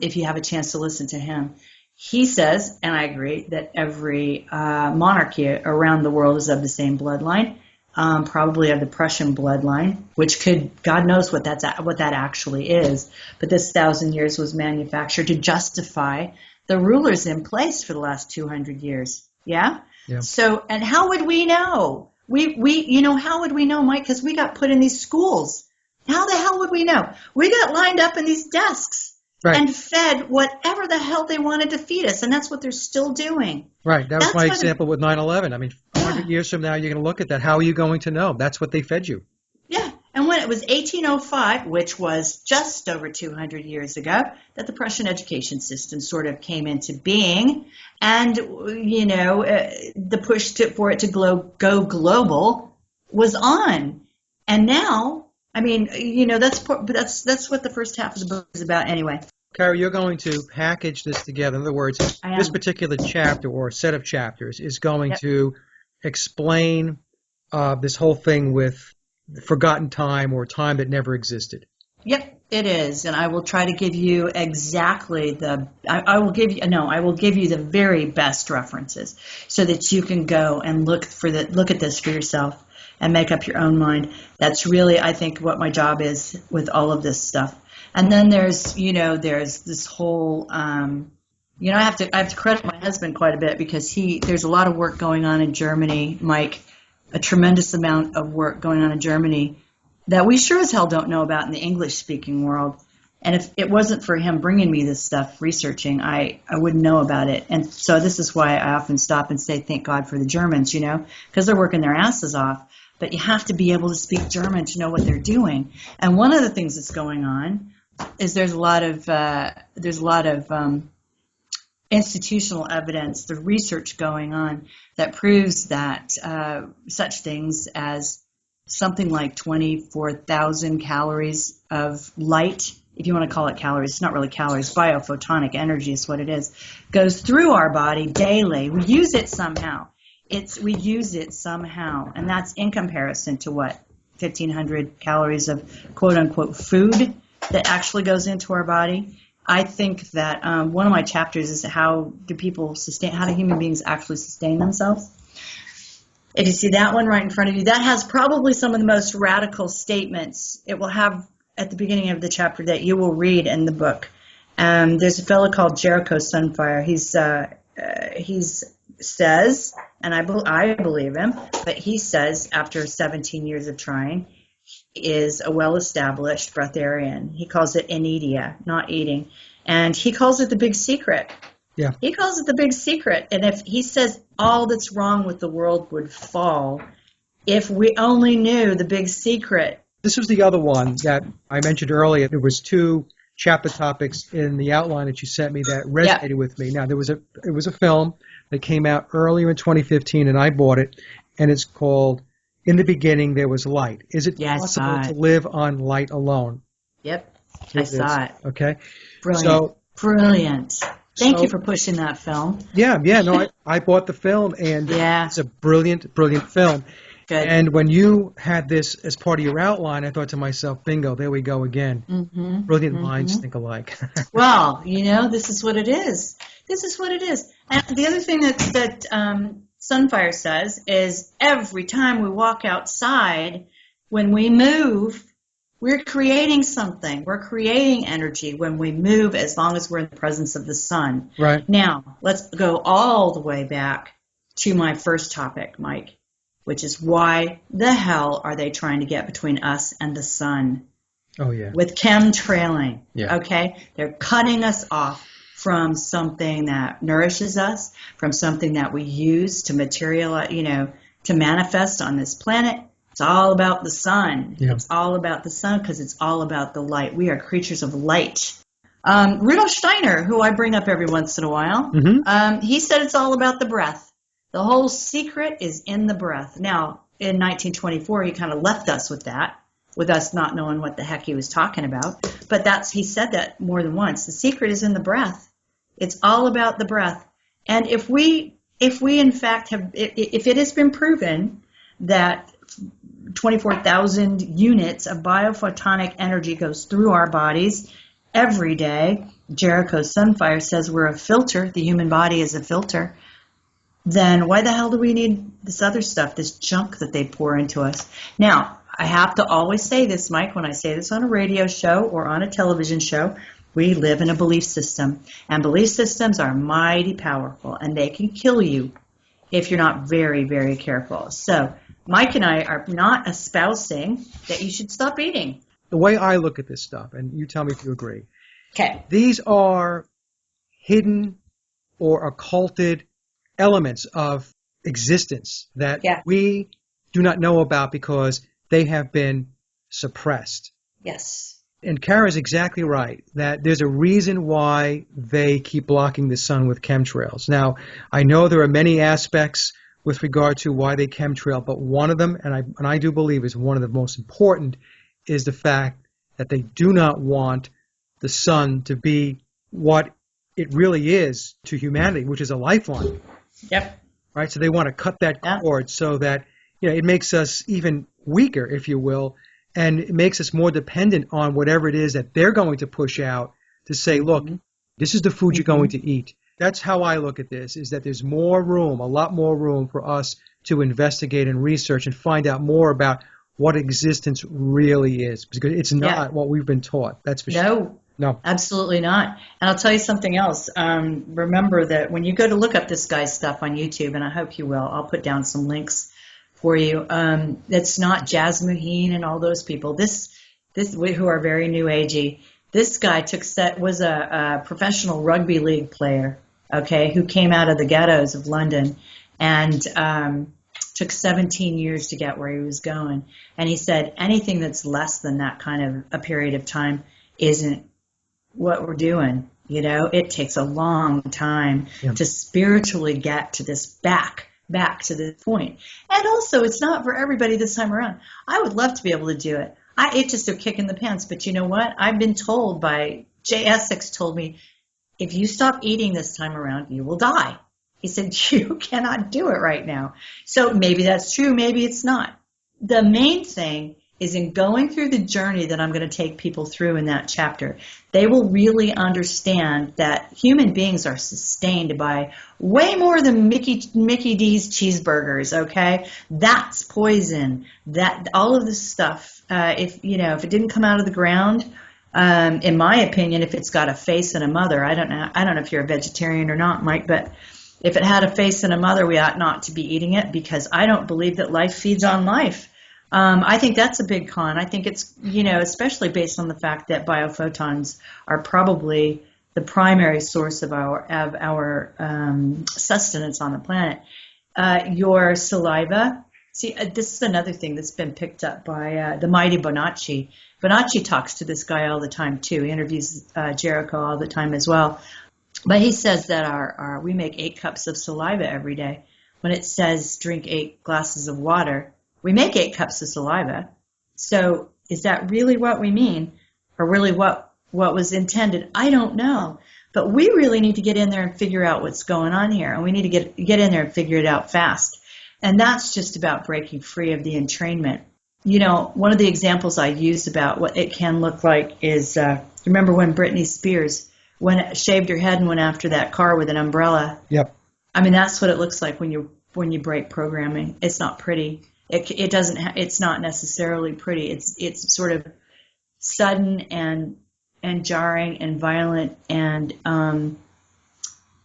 If you have a chance to listen to him, he says, and I agree, that every monarchy around the world is of the same bloodline, probably of the Prussian bloodline, which God knows what that actually is. But this 1,000 years was manufactured to justify the rulers in place for the last 200 years. Yeah. Yeah. So, and how would we know? How would we know, Mike? Because we got put in these schools. How the hell would we know? We got lined up in these desks and fed whatever the hell they wanted to feed us, and that's what they're still doing. Right. That was my example with 9/11. I mean, 100 years from now, you're going to look at that. How are you going to know? That's what they fed you. Yeah. And when it was 1805, which was just over 200 years ago, that the Prussian education system sort of came into being, and the push for it to go global was on. And now, I mean, that's what the first half of the book is about anyway. Cara, you're going to package this together. In other words, this particular chapter or set of chapters is going to explain this whole thing with forgotten time or time that never existed. Yep, it is, and I will try to give you exactly I will give you the very best references so that you can go and look at this for yourself and make up your own mind. That's really, I think, what my job is with all of this stuff. And then there's this whole I have to credit my husband quite a bit because there's a lot of work going on in Germany, Mike. A tremendous amount of work going on in Germany that we sure as hell don't know about in the English-speaking world. And if it wasn't for him bringing me this stuff, researching, I wouldn't know about it. And so this is why I often stop and say, thank God for the Germans, because they're working their asses off. But you have to be able to speak German to know what they're doing. And one of the things that's going on is there's a lot of institutional evidence, the research going on that proves that such things as something like 24,000 calories of light if you want to call it calories, it's not really calories, biophotonic energy is what it is, goes through our body daily. We use it somehow. We use it somehow, and that's in comparison to what? 1,500 calories of quote-unquote food that actually goes into our body. I think that one of my chapters is how do human beings actually sustain themselves? If you see that one right in front of you, that has probably some of the most radical statements it will have at the beginning of the chapter that you will read in the book. There's a fellow called Jericho Sunfire. He says, and I believe him, but he says after 17 years of trying, he is a well-established breatharian. He calls it inedia, not eating. And he calls it the big secret. Yeah. He calls it the big secret. And if he says all that's wrong with the world would fall if we only knew the big secret. This was the other one that I mentioned earlier. There was 2 chapter topics in the outline that you sent me that resonated with me. Now, it was a film that came out earlier in 2015, and I bought it, and it's called In the Beginning There Was Light. Is it possible to live on light alone? Yep, I saw it. Okay. Brilliant. Brilliant. Thank you for pushing that film. Yeah. No, I bought the film, and it's a brilliant, brilliant film. Good. And when you had this as part of your outline, I thought to myself, bingo, there we go again. Mm-hmm. Brilliant minds think alike. Well, this is what it is. This is what it is. And the other thing that Sunfire says is every time we walk outside, when we move, we're creating something. We're creating energy when we move, as long as we're in the presence of the sun. Right. Now, let's go all the way back to my first topic, Mike, which is why the hell are they trying to get between us and the sun? Oh, yeah. With chemtrailing. Yeah. Okay? They're cutting us off from something that nourishes us, from something that we use to materialize, to manifest on this planet. It's all about the sun. Yeah. It's all about the sun because it's all about the light. We are creatures of light. Rudolf Steiner, who I bring up every once in a while, he said it's all about the breath. The whole secret is in the breath. Now, in 1924, he kind of left us with that, with us not knowing what the heck he was talking about. But he said that more than once. The secret is in the breath. It's all about the breath. And if we in fact if it has been proven that 24,000 units of biophotonic energy goes through our bodies every day, Jericho Sunfire says we're a filter, the human body is a filter, then why the hell do we need this other stuff, this junk that they pour into us? Now, I have to always say this, Mike, when I say this on a radio show or on a television show, we live in a belief system, and belief systems are mighty powerful, and they can kill you if you're not very, very careful. So Mike and I are not espousing that you should stop eating. The way I look at this stuff, and you tell me if you agree, okay, these are hidden or occulted elements of existence that we do not know about because they have been suppressed. Yes. And Cara's exactly right, that there's a reason why they keep blocking the sun with chemtrails. Now, I know there are many aspects with regard to why they chemtrail, but one of them, and I do believe is one of the most important, is the fact that they do not want the sun to be what it really is to humanity, which is a lifeline. Yep. Right? So they want to cut that cord so that it makes us even weaker, if you will, and it makes us more dependent on whatever it is that they're going to push out to say, look, this is the food you're going to eat. That's how I look at this, is that there's more room, a lot more room for us to investigate and research and find out more about what existence really is, because it's not what we've been taught. That's for sure. No, absolutely not. And I'll tell you something else. Remember that when you go to look up this guy's stuff on YouTube, and I hope you will, I'll put down some links for you. It's not Jazz Muheen and all those people. This who are very new agey. This guy was a professional rugby league player, who came out of the ghettos of London and took 17 years to get where he was going. And he said anything that's less than that kind of a period of time isn't what we're doing. It takes a long time to spiritually get to this back to this point. And also, it's not for everybody this time around. I would love to be able to do it. It's just a kick in the pants. But you know what? I've been told by Jay Essex told me, if you stop eating this time around, you will die. He said, you cannot do it right now. So maybe that's true, maybe it's not. The main thing is in going through the journey that I'm going to take people through in that chapter, they will really understand that human beings are sustained by way more than Mickey D's cheeseburgers, okay? That's poison. That all of this stuff, if it didn't come out of the ground, in my opinion, if it's got a face and a mother, I don't know if you're a vegetarian or not, Mike, but if it had a face and a mother, we ought not to be eating it, because I don't believe that life feeds on life. I think that's a big con. I think it's, especially based on the fact that biophotons are probably the primary source of our sustenance on the planet. Your saliva. See, this is another thing that's been picked up by the mighty Bonacci. Bonacci talks to this guy all the time too. He interviews Jericho all the time as well. But he says that we make 8 cups of saliva every day. When it says drink 8 glasses of water, we make 8 cups of saliva. So is that really what we mean, or really what was intended? I don't know. But we really need to get in there and figure out what's going on here. And we need to get in there and figure it out fast. And that's just about breaking free of the entrainment. One of the examples I use about what it can look like is, remember when Britney Spears shaved her head and went after that car with an umbrella? Yep. I mean, that's what it looks like when you break programming. It's not pretty. It's not necessarily pretty. It's sort of sudden and jarring and violent, and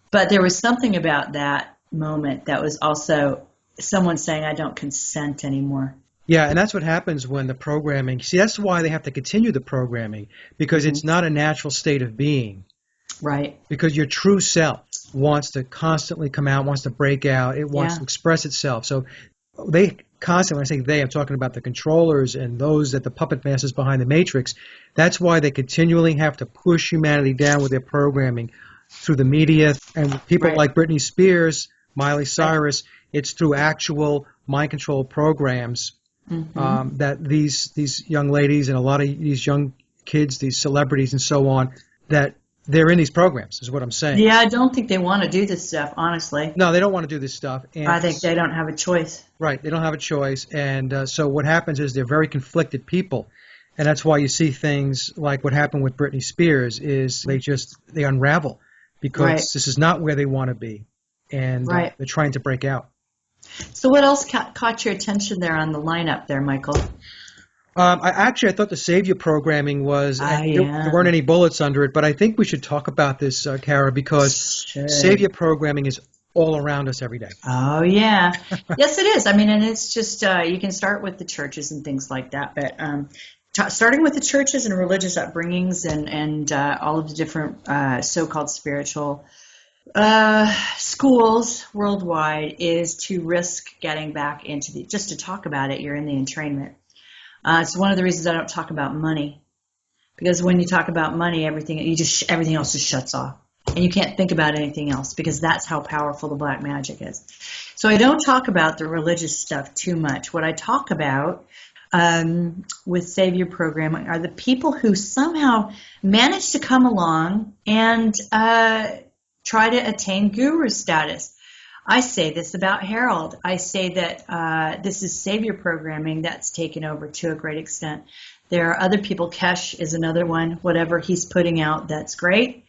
but there was something about that moment that was also someone saying, I don't consent anymore. Yeah, and that's what happens when the programming, see, that's why they have to continue the programming, because it's not a natural state of being. Right. Because your true self wants to constantly come out, wants to break out, it wants to express itself. So they constantly, when I say they, I'm talking about the controllers and those that the puppet masters behind the matrix. That's why they continually have to push humanity down with their programming through the media and people like Britney Spears, Miley Cyrus. It's through actual mind control programs that these young ladies and a lot of these young kids, these celebrities and so on, that they're in these programs, is what I'm saying. Yeah, I don't think they want to do this stuff, honestly. No, they don't want to do this stuff. And I think they don't have a choice. Right, they don't have a choice. And so what happens is they're very conflicted people. And that's why you see things like what happened with Britney Spears is they unravel because this is not where they want to be. And they're trying to break out. So what else caught your attention there on the lineup there, Michael? I thought the Savior programming was, there weren't any bullets under it, but I think we should talk about this, Cara, because Savior programming is all around us every day. Oh, yeah. Yes, it is. I mean, and it's just, you can start with the churches and things like that, but starting with the churches and religious upbringings and all of the different so-called spiritual schools worldwide is to risk getting back into just to talk about it, you're in the entrainment. It's one of the reasons I don't talk about money, because when you talk about money, everything else just shuts off, and you can't think about anything else, because that's how powerful the black magic is. So I don't talk about the religious stuff too much. What I talk about with Savior programming are the people who somehow manage to come along and try to attain guru status. I say this about Harold. I say that this is Savior programming that's taken over to a great extent. There are other people. Kesh is another one. Whatever he's putting out, that's great.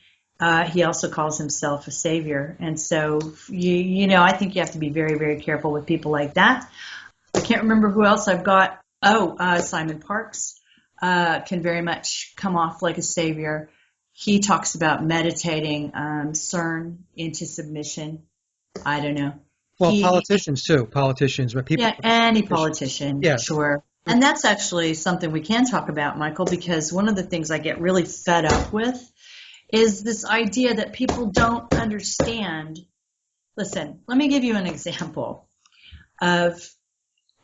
He also calls himself a savior. And so, I think you have to be very, very careful with people like that. I can't remember who else I've got. Simon Parks can very much come off like a savior. He talks about meditating CERN into submission. I don't know. Well, politicians too. Politicians, but people. Yeah, any politician, yeah. Sure. And that's actually something we can talk about, Michael, because one of the things I get really fed up with is this idea that people don't understand. Listen, let me give you an example of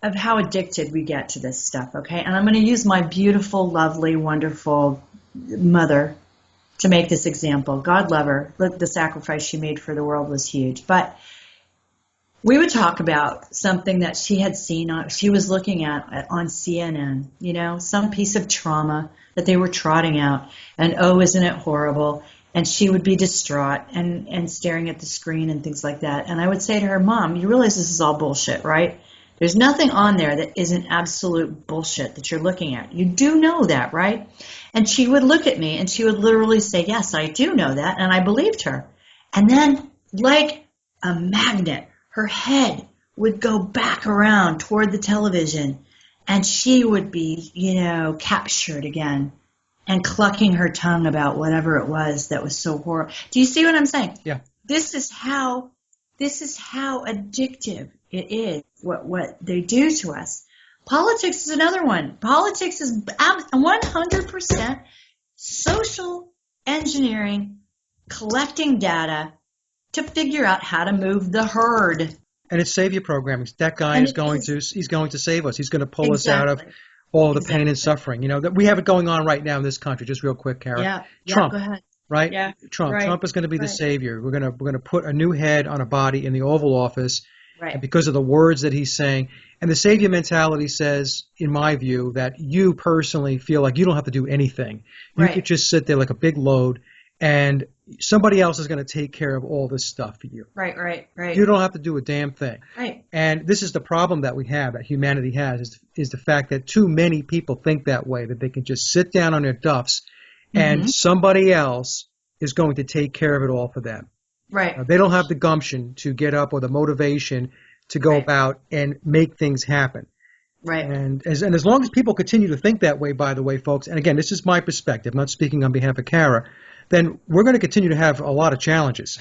how addicted we get to this stuff, okay? And I'm going to use my beautiful, lovely, wonderful mother to make this example. God love her. Look, the sacrifice she made for the world was huge. But We would talk about something that she had seen she was looking at on CNN, some piece of trauma that they were trotting out, and oh, isn't it horrible? And she would be distraught and staring at the screen and things like that. And I would say to her, Mom, you realize this is all bullshit, right? There's nothing on there that isn't absolute bullshit that you're looking at. You do know that, right? And she would look at me and she would literally say, yes, I do know that. And I believed her. And then, like a magnet, her head would go back around toward the television and she would be, captured again and clucking her tongue about whatever it was that was so horrible. Do you see what I'm saying? Yeah. This is how addictive it is, what they do to us. Politics is another one. Politics is 100% social engineering, collecting data to figure out how to move the herd. And it's savior programming. That guy he's going to save us. He's going to pull us out of all the pain and suffering. That we have it going on right now in this country. Just real quick, Cara. Yeah. Trump. Go ahead. Right? Yeah. Trump. Right. Trump is going to be the savior. We're going to put a new head on a body in the Oval Office. Right. And because of the words that he's saying. And the savior mentality says, in my view, that you personally feel like you don't have to do anything. You could just sit there like a big load and somebody else is going to take care of all this stuff for you. Right. You don't have to do a damn thing. Right. And this is the problem that we have, that humanity has, is the fact that too many people think that way, that they can just sit down on their duffs and somebody else is going to take care of it all for them. Right. They don't have the gumption to get up or the motivation to go about and make things happen. Right. And as long as people continue to think that way, by the way, folks, and again, this is my perspective, I'm not speaking on behalf of Cara, then we're going to continue to have a lot of challenges.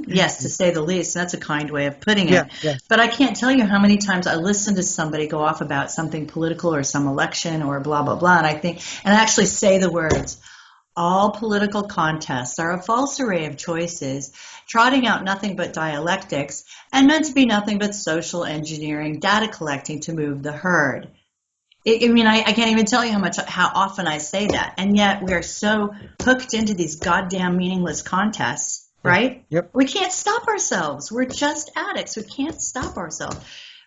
Yes, to say the least. That's a kind way of putting it. Yeah. But I can't tell you how many times I listen to somebody go off about something political or some election or blah, blah, blah, and I actually say the words, all political contests are a false array of choices, trotting out nothing but dialectics, and meant to be nothing but social engineering, data collecting to move the herd. I can't even tell you how often I say that, and yet we are so hooked into these goddamn meaningless contests, right? Yep. We can't stop ourselves. We're just addicts. We can't stop ourselves.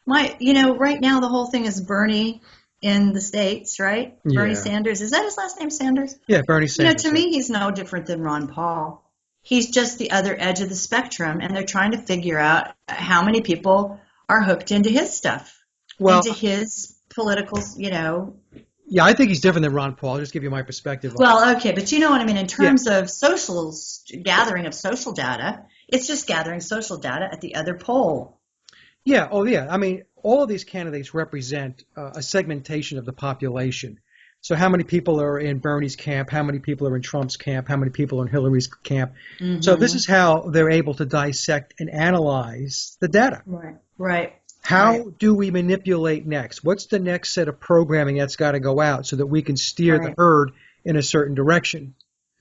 Right now the whole thing is Bernie in the States, right? Yeah. Bernie Sanders. Is that his last name, Sanders? Yeah, Bernie Sanders. To me, he's no different than Ron Paul. He's just the other edge of the spectrum, and they're trying to figure out how many people are hooked into his stuff, into his political, Yeah, I think he's different than Ron Paul. I'll just give you my perspective. Well, okay, but you know what I mean? In terms of gathering of social data, it's just gathering social data at the other pole. Yeah, I mean, all of these candidates represent a segmentation of the population. So how many people are in Bernie's camp? How many people are in Trump's camp? How many people are in Hillary's camp? Mm-hmm. So this is how they're able to dissect and analyze the data. Right. How do we manipulate next? What's the next set of programming that's got to go out so that we can steer the herd in a certain direction?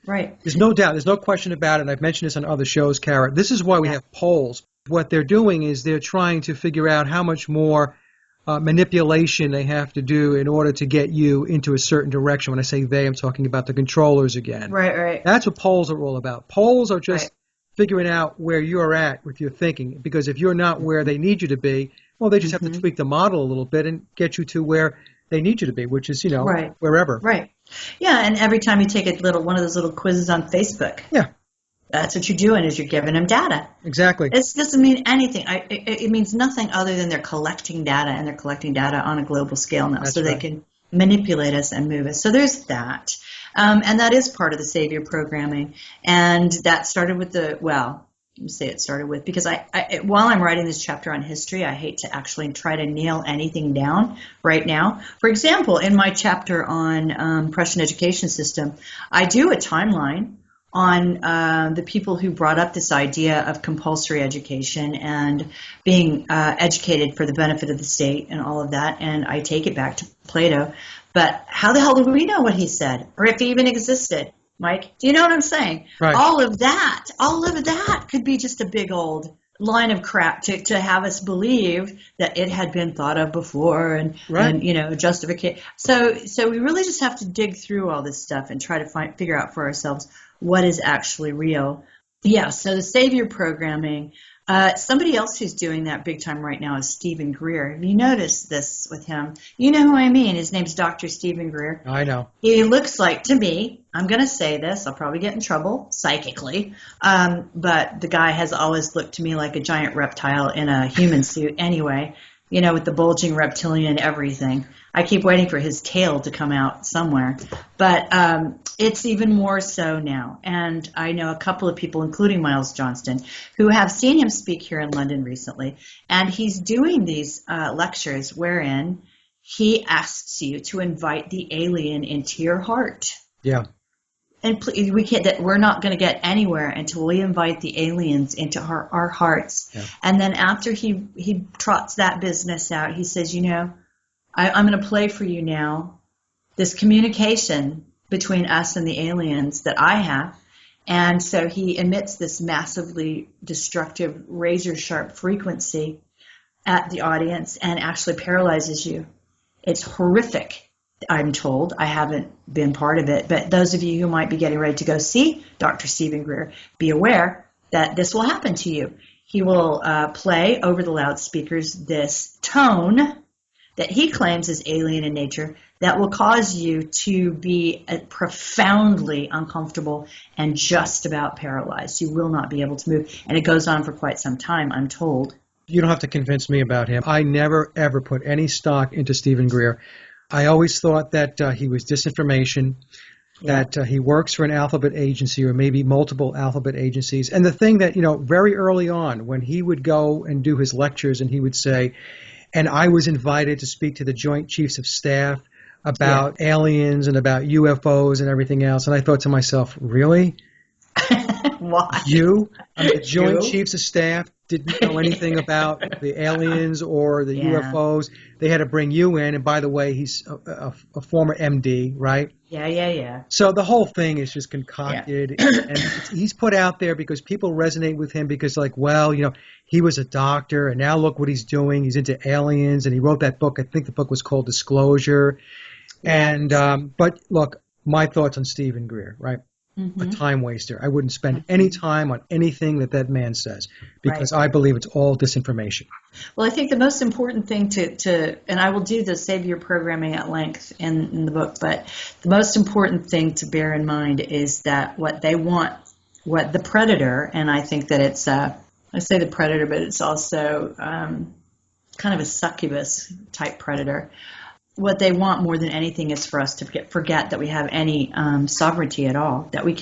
Right. There's no doubt. There's no question about it. And I've mentioned this on other shows, Cara. This is why we have polls. What they're doing is they're trying to figure out how much more manipulation they have to do in order to get you into a certain direction. When I say they, I'm talking about the controllers again. Right. That's what polls are all about. Polls are just figuring out where you're at with your thinking. Because if you're not where they need you to be, well, they just have to tweak the model a little bit and get you to where they need you to be, which is, wherever. Right. Yeah, and every time you take one of those little quizzes on Facebook. Yeah. That's what you're doing, is you're giving them data. Exactly. It doesn't mean anything. It means nothing other than they're collecting data, and they're collecting data on a global scale now. That's so they can manipulate us and move us. So there's that. And that is part of the Savior programming. And that started with because while I'm writing this chapter on history, I hate to actually try to nail anything down right now. For example, in my chapter on Prussian education system, I do a timeline on the people who brought up this idea of compulsory education and being educated for the benefit of the state and all of that, and I take it back to Plato. But how the hell do we know what he said, or if he even existed? Mike, do you know what I'm saying? Right. All of that could be just a big old line of crap to have us believe that it had been thought of before and justification. So we really just have to dig through all this stuff and try to figure out for ourselves what is actually real. Yeah, so the Savior programming, Somebody else who's doing that big time right now is Stephen Greer. Have you noticed this with him? You know who I mean. His name's Dr. Stephen Greer. I know. He looks like, to me, I'm going to say this, I'll probably get in trouble psychically, but the guy has always looked to me like a giant reptile in a human suit anyway, with the bulging reptilian everything. I keep waiting for his tail to come out somewhere, but it's even more so now. And I know a couple of people, including Miles Johnston, who have seen him speak here in London recently, and he's doing these lectures wherein he asks you to invite the alien into your heart. Yeah. And we're not going to get anywhere until we invite the aliens into our hearts. Yeah. And then after he trots that business out, he says, I'm going to play for you now this communication between us and the aliens that I have. And so he emits this massively destructive, razor-sharp frequency at the audience and actually paralyzes you. It's horrific, I'm told. I haven't been part of it. But those of you who might be getting ready to go see Dr. Stephen Greer, be aware that this will happen to you. He will play over the loudspeakers this tone that he claims is alien in nature that will cause you to be profoundly uncomfortable and just about paralyzed. You will not be able to move. And it goes on for quite some time, I'm told. You don't have to convince me about him. I never, ever put any stock into Stephen Greer. I always thought that he was disinformation, that he works for an alphabet agency or maybe multiple alphabet agencies. And the thing that, very early on when he would go and do his lectures and he would say, and I was invited to speak to the Joint Chiefs of Staff about aliens and about UFOs and everything else. And I thought to myself, really? Why? You? The Joint Chiefs of Staff didn't know anything about the aliens or the UFOs. They had to bring you in. And by the way, he's a former MD, right? Yeah. So the whole thing is just concocted. And he's put out there because people resonate with him because he was a doctor and now look what he's doing. He's into aliens and he wrote that book. I think the book was called Disclosure. And but look, my thoughts on Stephen Greer, right? Mm-hmm. A time waster. I wouldn't spend any time on anything that man says because I believe it's all disinformation. Well, I think the most important thing to and I will do the Savior programming at length in the book, but the most important thing to bear in mind is that what they want, what the predator, and I think that it's, I say the predator, but it's also kind of a succubus type predator. What they want more than anything is for us to forget that we have any sovereignty at all, that we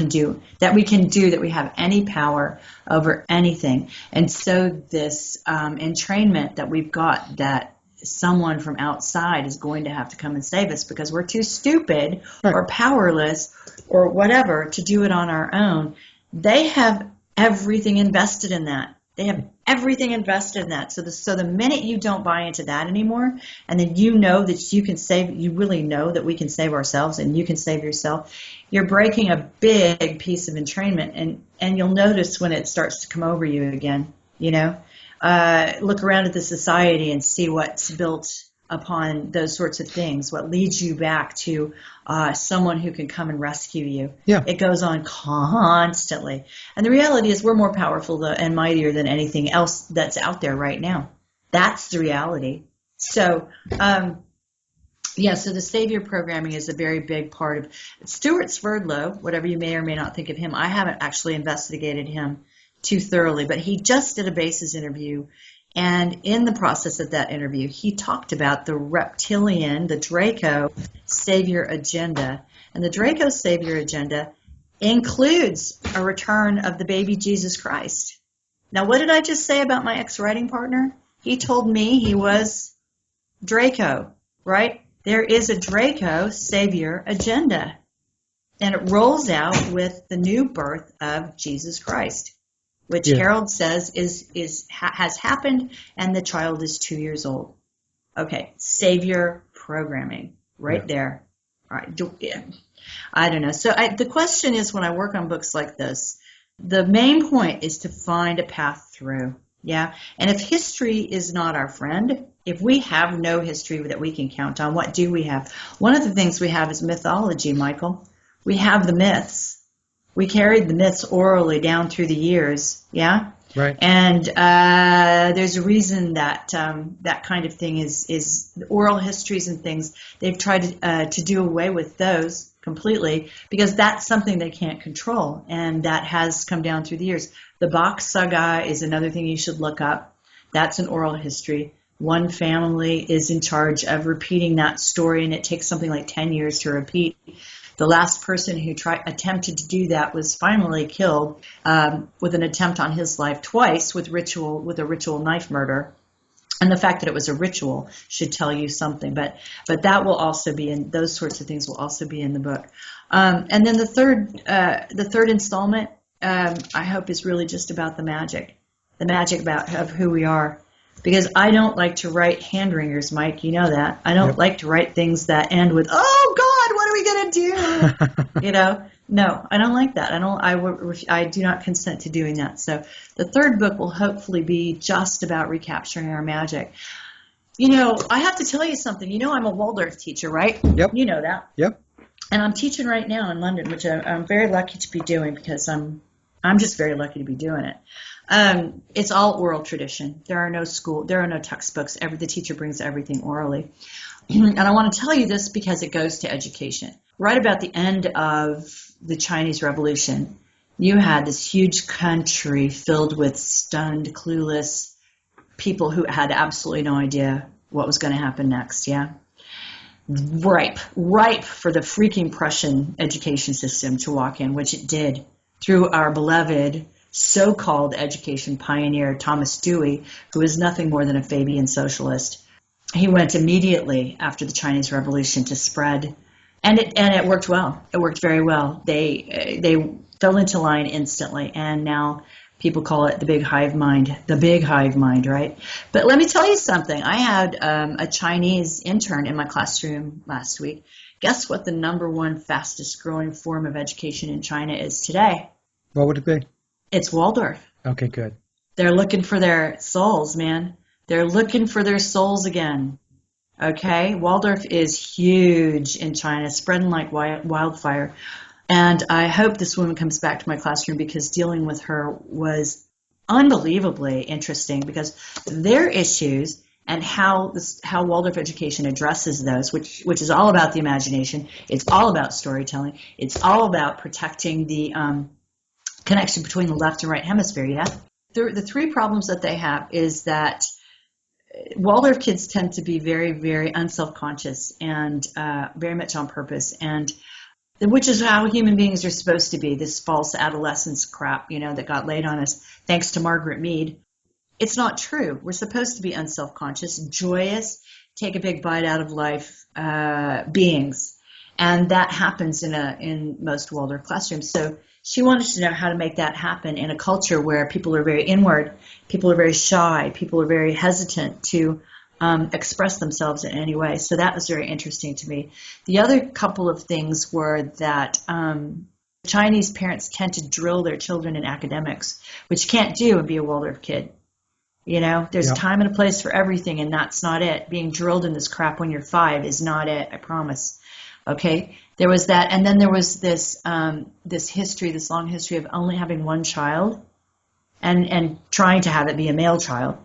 have any power over anything. And so this entrainment that we've got that someone from outside is going to have to come and save us because we're too stupid or powerless or whatever to do it on our own, they have everything invested in that. They have everything invested in that. So the minute you don't buy into that anymore, and then you know that you really know that we can save ourselves and you can save yourself, you're breaking a big piece of entrainment, and you'll notice when it starts to come over you again, look around at the society and see what's built upon those sorts of things, what leads you back to someone who can come and rescue you. Yeah. It goes on constantly. And the reality is we're more powerful and mightier than anything else that's out there right now. That's the reality. So, so the Savior programming is a very big part of Stuart Sverdlow, whatever you may or may not think of him. I haven't actually investigated him too thoroughly, but he just did a basis interview. And in the process of that interview, he talked about the reptilian, the Draco Savior agenda. And the Draco Savior agenda includes a return of the baby Jesus Christ. Now, what did I just say about my ex-writing partner? He told me he was Draco, right? There is a Draco Savior agenda. And it rolls out with the new birth of Jesus Christ, which Harold says has happened, and the child is 2 years old. Okay, Savior programming there. All right, I don't know. So the question is, when I work on books like this, the main point is to find a path through. Yeah, and if history is not our friend, if we have no history that we can count on, what do we have? One of the things we have is mythology, Michael. We have the myths. We carried the myths orally down through the years, yeah? Right. And there's a reason that that kind of thing is oral histories and things. They've tried to do away with those completely because that's something they can't control, and that has come down through the years. The Bach Saga is another thing you should look up. That's an oral history. One family is in charge of repeating that story, and it takes something like 10 years to repeat. The last person who attempted to do that was finally killed with an attempt on his life twice with a ritual knife murder. And the fact that it was a ritual should tell you something. But that will also be in, those sorts of things will also be in the book. And then the third installment, I hope, is really just about the magic of who we are. Because I don't like to write hand wringers, Mike. You know that. I don't like to write things that end with, "Oh God, what are we gonna do?" You know. No, I don't like that. I do not consent to doing that. So the third book will hopefully be just about recapturing our magic. You know, I have to tell you something. You know, I'm a Waldorf teacher, right? Yep. You know that. Yep. And I'm teaching right now in London, which I'm very lucky to be doing because I'm just very lucky to be doing it. It's all oral tradition. There are no textbooks. The teacher brings everything orally. And I want to tell you this because it goes to education. Right about the end of the Chinese Revolution, you had this huge country filled with stunned, clueless people who had absolutely no idea what was going to happen next, yeah? Ripe for the freaking Prussian education system to walk in, which it did, through our beloved so-called education pioneer, Thomas Dewey, who is nothing more than a Fabian socialist. He went immediately after the Chinese Revolution to spread, and it worked well. It worked very well. They fell into line instantly, and now people call it the big hive mind. The big hive mind, right? But let me tell you something. I had a Chinese intern in my classroom last week. Guess what the number one fastest growing form of education in China is today? What would it be? It's Waldorf. Okay, good. They're looking for their souls, man. They're looking for their souls again. Okay? Waldorf is huge in China, spreading like wildfire. And I hope this woman comes back to my classroom because dealing with her was unbelievably interesting because their issues and how Waldorf education addresses those, which is all about the imagination. It's all about storytelling. It's all about protecting the connection between the left and right hemisphere, yeah? The three problems that they have is that Waldorf kids tend to be very, very unself-conscious and very much on purpose, and which is how human beings are supposed to be, this false adolescence crap, you know, that got laid on us thanks to Margaret Mead. It's not true. We're supposed to be unself-conscious, joyous, take a big bite out of life beings, and that happens in most Waldorf classrooms. So she wanted to know how to make that happen in a culture where people are very inward, people are very shy, people are very hesitant to express themselves in any way. So that was very interesting to me. The other couple of things were that Chinese parents tend to drill their children in academics, which you can't do and be a Waldorf kid. You know, there's a time and a place for everything, and that's not it. Being drilled in this crap when you're 5 is not it, I promise. Okay, there was that, and then there was this this long history of only having one child, and trying to have it be a male child.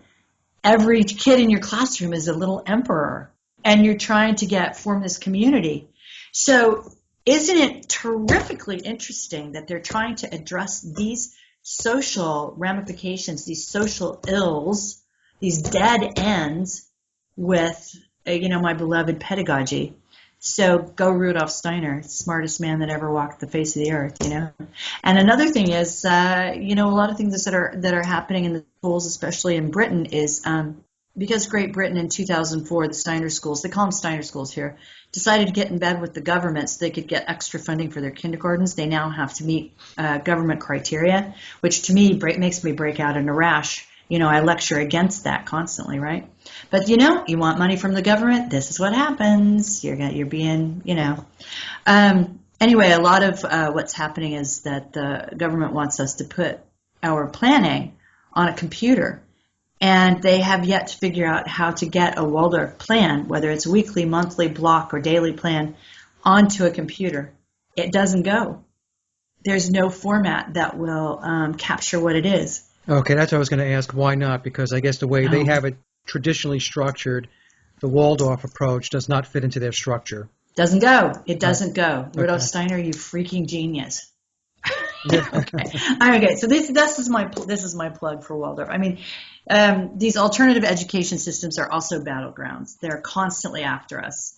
Every kid in your classroom is a little emperor, and you're trying to form this community. So, isn't it terrifically interesting that they're trying to address these social ramifications, these social ills, these dead ends with, my beloved pedagogy? So go Rudolf Steiner, smartest man that ever walked the face of the earth, you know. And another thing is, a lot of things that are happening in the schools, especially in Britain, is because Great Britain in 2004, the Steiner schools, they call them Steiner schools here, decided to get in bed with the government so they could get extra funding for their kindergartens. They now have to meet government criteria, which to me makes me break out in a rash. You know, I lecture against that constantly, right? But, you want money from the government, this is what happens. You're being, Anyway, a lot of what's happening is that the government wants us to put our planning on a computer. And they have yet to figure out how to get a Waldorf plan, whether it's weekly, monthly, block, or daily plan, onto a computer. It doesn't go. There's no format that will capture what it is. Okay, that's what I was going to ask. Why not? Because I guess the way they No, have it traditionally structured, the Waldorf approach does not fit into their structure. doesn't go. It Right. doesn't go. Rudolf Okay. Steiner, you freaking genius. Yeah. Okay. Okay. So this is my plug for Waldorf. I mean, these alternative education systems are also battlegrounds. They're constantly after us.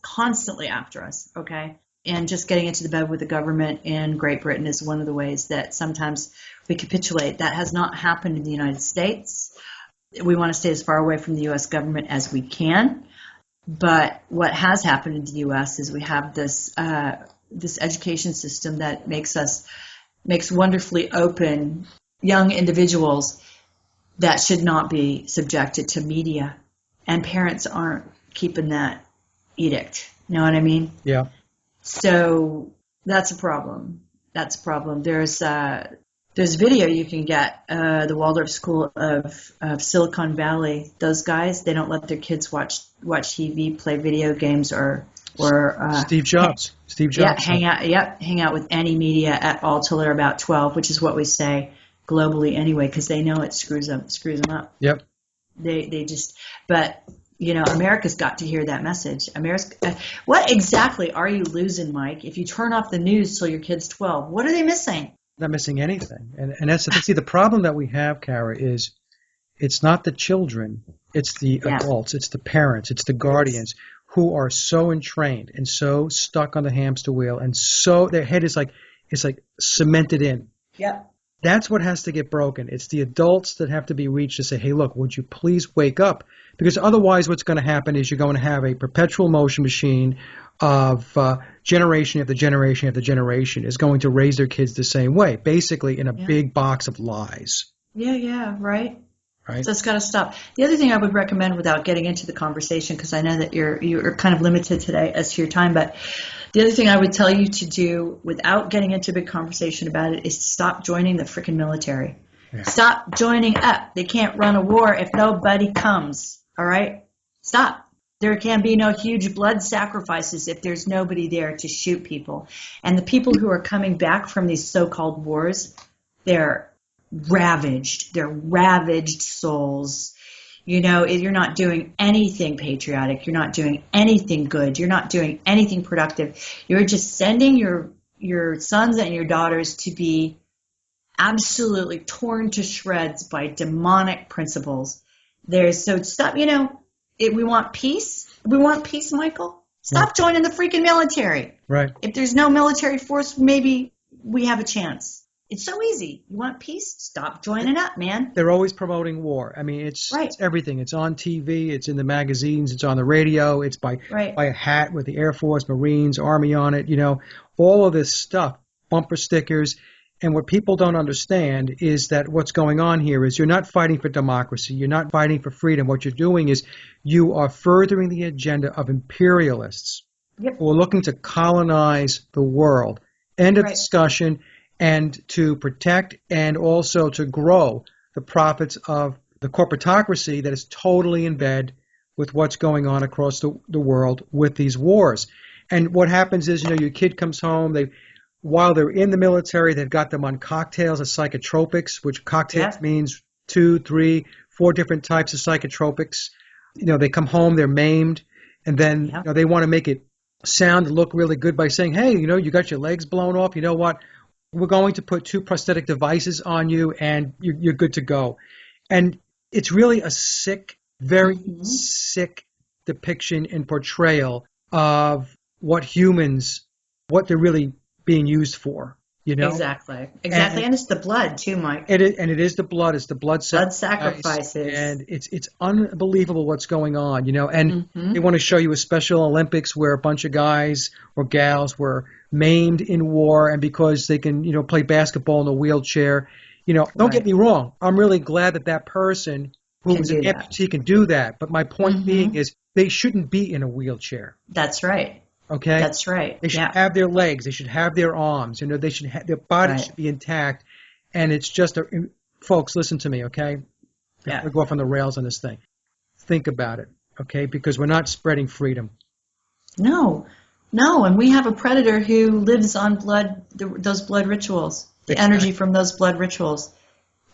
Okay. And just getting into the bed with the government in Great Britain is one of the ways that sometimes we capitulate. That has not happened in the United States. We want to stay as far away from the U.S. government as we can. But what has happened in the U.S. is we have this education system that makes wonderfully open young individuals that should not be subjected to media, and parents aren't keeping that edict. You know what I mean? Yeah. So that's a problem. That's a problem. There's video you can get. The Waldorf School of Silicon Valley. Those guys, they don't let their kids watch TV, play video games, or Steve Jobs. Steve yeah, Jobs. hang out with any media at all till they're about 12, which is what we say globally anyway, because they know it screws them up. Yep. They just, but America's got to hear that message. What exactly are you losing, Mike? If you turn off the news till your kid's 12, what are they missing? Not missing anything. And that's see the problem that we have, Cara, is it's not the children, it's the adults, it's the parents, it's the guardians who are so entrained and so stuck on the hamster wheel, and so their head is like cemented in. Yep. That's what has to get broken. It's the adults that have to be reached to say, hey, look, would you please wake up? Because otherwise what's going to happen is you're going to have a perpetual motion machine of generation after generation after generation is going to raise their kids the same way, basically in a big box of lies. Yeah, right. Right. So it's got to stop. The other thing I would recommend, without getting into the conversation, because I know that you're kind of limited today as to your time, but the other thing I would tell you to do, without getting into a big conversation about it, is to stop joining the freaking military. Yeah. Stop joining up. They can't run a war if nobody comes. All right? Stop. There can be no huge blood sacrifices if there's nobody there to shoot people. And the people who are coming back from these so-called wars, they're ravaged. They're ravaged souls. You're not doing anything patriotic. You're not doing anything good. You're not doing anything productive. You're just sending your sons and your daughters to be absolutely torn to shreds by demonic principles. So stop, we want peace. We want peace, Michael. Stop joining the freaking military. Right. If there's no military force, maybe we have a chance. It's so easy. You want peace? Stop joining up, man. They're always promoting war. I mean, it's everything. It's on TV. It's in the magazines. It's on the radio. It's by a hat with the Air Force, Marines, Army on it. All of this stuff, bumper stickers. And what people don't understand is that what's going on here is you're not fighting for democracy. You're not fighting for freedom. What you're doing is you are furthering the agenda of imperialists who are looking to colonize the world. End of discussion. And to protect and also to grow the profits of the corporatocracy that is totally in bed with what's going on across the world with these wars. And what happens is, your kid comes home, while they're in the military, they've got them on cocktails of psychotropics, which cocktails means 2, 3, 4 different types of psychotropics. They come home, they're maimed, and then they want to make it sound and look really good by saying, hey, you got your legs blown off. You know what? We're going to put 2 prosthetic devices on you, and you're good to go. And it's really a sick, very sick depiction and portrayal of what they're really being used for. Exactly. And it's the blood too, Mike. It is the blood. It's the blood sacrifices. And it's unbelievable what's going on, And they want to show you a Special Olympics where a bunch of guys or gals were maimed in war, and because they can, play basketball in a wheelchair. Don't get me wrong. I'm really glad that person who was an amputee can do that. But my point being is they shouldn't be in a wheelchair. That's right. Okay, that's right. They should have their legs. They should have their arms. They should their body should be intact. And it's just, folks, listen to me, okay? Yeah. I'll go off on the rails on this thing. Think about it, okay? Because we're not spreading freedom. No, and we have a predator who lives on blood, those blood rituals, the energy from those blood rituals.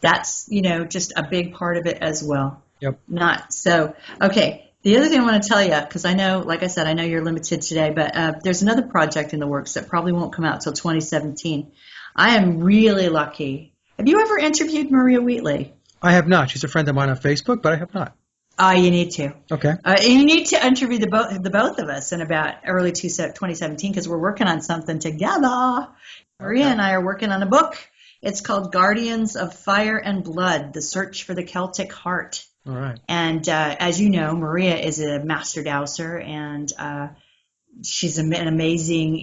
That's, just a big part of it as well. Yep. Not so. Okay. The other thing I want to tell you, because I know, like I said, I know you're limited today, but there's another project in the works that probably won't come out till 2017. I am really lucky. Have you ever interviewed Maria Wheatley? I have not. She's a friend of mine on Facebook, but I have not. You need to. Okay. You need to interview the both of us in about early 2017 because we're working on something together. Maria and I are working on a book. It's called Guardians of Fire and Blood, The Search for the Celtic Heart. All right. And as you know, Maria is a master dowser, and she's an amazing,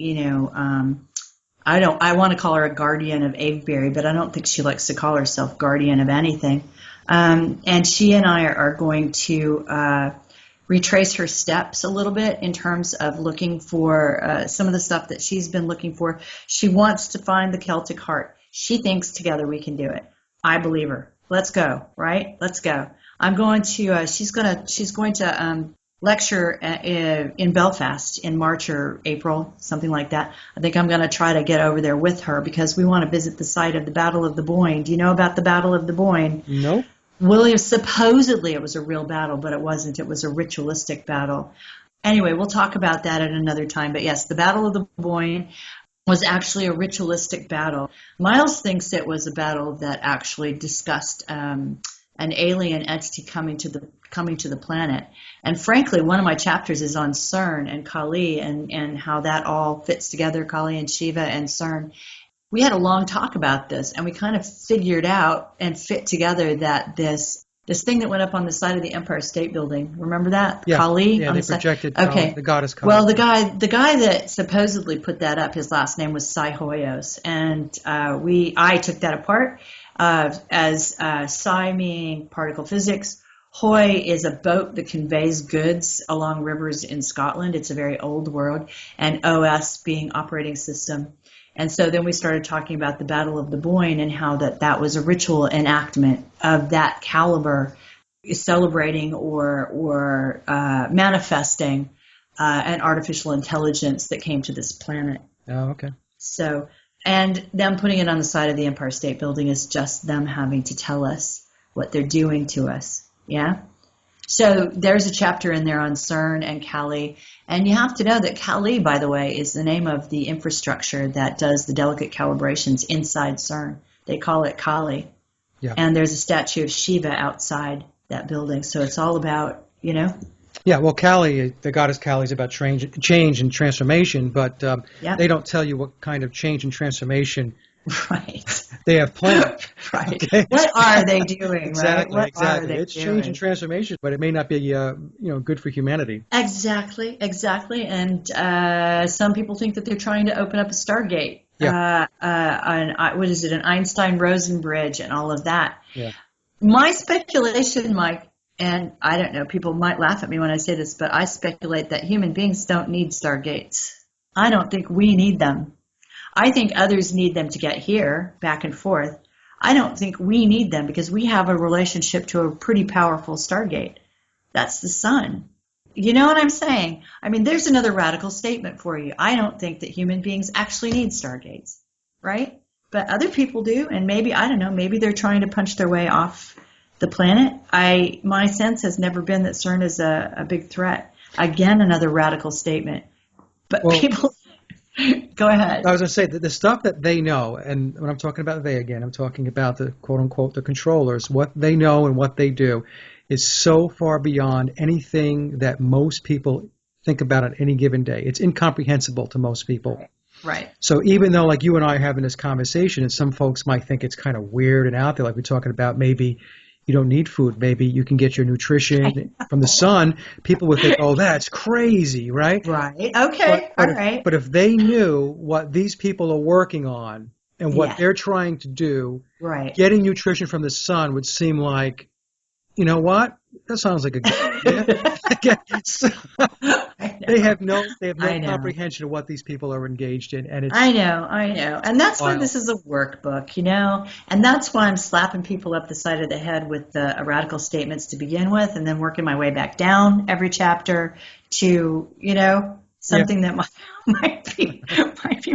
I want to call her a guardian of Avebury, but I don't think she likes to call herself guardian of anything. And she and I are going to retrace her steps a little bit in terms of looking for some of the stuff that she's been looking for. She wants to find the Celtic heart. She thinks together we can do it. I believe her. Let's go, right? Let's go. I'm going to, she's going to lecture in Belfast in March or April, something like that. I think I'm going to try to get over there with her because we want to visit the site of the Battle of the Boyne. Do you know about the Battle of the Boyne? No. William, supposedly it was a real battle, but it wasn't. It was a ritualistic battle. Anyway, we'll talk about that at another time. But yes, the Battle of the Boyne was actually a ritualistic battle. Miles thinks it was a battle that actually discussed an alien entity coming to the planet. And frankly, one of my chapters is on CERN and Kali and how that all fits together, Kali and Shiva and CERN. We had a long talk about this, and we kind of figured out and fit together that this thing that went up on the side of the Empire State Building, remember that? Yeah. Kali? Yeah, on they the projected okay. the goddess Kali. Well, the guy that supposedly put that up, his last name was Psi Hoyos, and I took that apart as Psi meaning particle physics. Hoy is a boat that conveys goods along rivers in Scotland. It's a very old word, and OS being operating system. And so then we started talking about the Battle of the Boyne and how that was a ritual enactment of that caliber, celebrating or manifesting an artificial intelligence that came to this planet. Oh, okay. So, and them putting it on the side of the Empire State Building is just them having to tell us what they're doing to us. Yeah? So there's a chapter in there on CERN and Kali. And you have to know that Kali, by the way, is the name of the infrastructure that does the delicate calibrations inside CERN. They call it Kali. Yeah. And there's a statue of Shiva outside that building. So it's all about, Yeah, well, Kali, the goddess Kali, is about change and transformation, but they don't tell you what kind of change and transformation right. they have planned. Right. Okay? What are they doing? Exactly, right? What exactly. Are they it's doing? change and transformation, but it may not be good for humanity. Exactly. And some people think that they're trying to open up a Stargate. Yeah. What is it? An Einstein-Rosen bridge and all of that. Yeah. My speculation, Mike, and I don't know, people might laugh at me when I say this, but I speculate that human beings don't need Stargates. I don't think we need them. I think others need them to get here, back and forth. I don't think we need them because we have a relationship to a pretty powerful Stargate. That's the sun. You know what I'm saying? I mean, there's another radical statement for you. I don't think that human beings actually need Stargates, right? But other people do, and maybe, I don't know, maybe they're trying to punch their way off the planet. My sense has never been that CERN is a big threat. Again, another radical statement. But people... Go ahead. I was going to say that the stuff that they know, and when I'm talking about they again, I'm talking about the quote-unquote the controllers, what they know and what they do is so far beyond anything that most people think about on any given day. It's incomprehensible to most people. Right. So even though like you and I are having this conversation and some folks might think it's kind of weird and out there, like we're talking about maybe you don't need food. Maybe you can get your nutrition from the sun. People would think, oh, that's crazy, right? Right. Okay. All right. But if they knew what these people are working on and what they're trying to do, right, getting nutrition from the sun would seem like, you know what? That sounds like a good idea. So, they have no comprehension of what these people are engaged in, and it's I know, and that's why this is a workbook, and that's why I'm slapping people up the side of the head with the radical statements to begin with, and then working my way back down every chapter to something that might be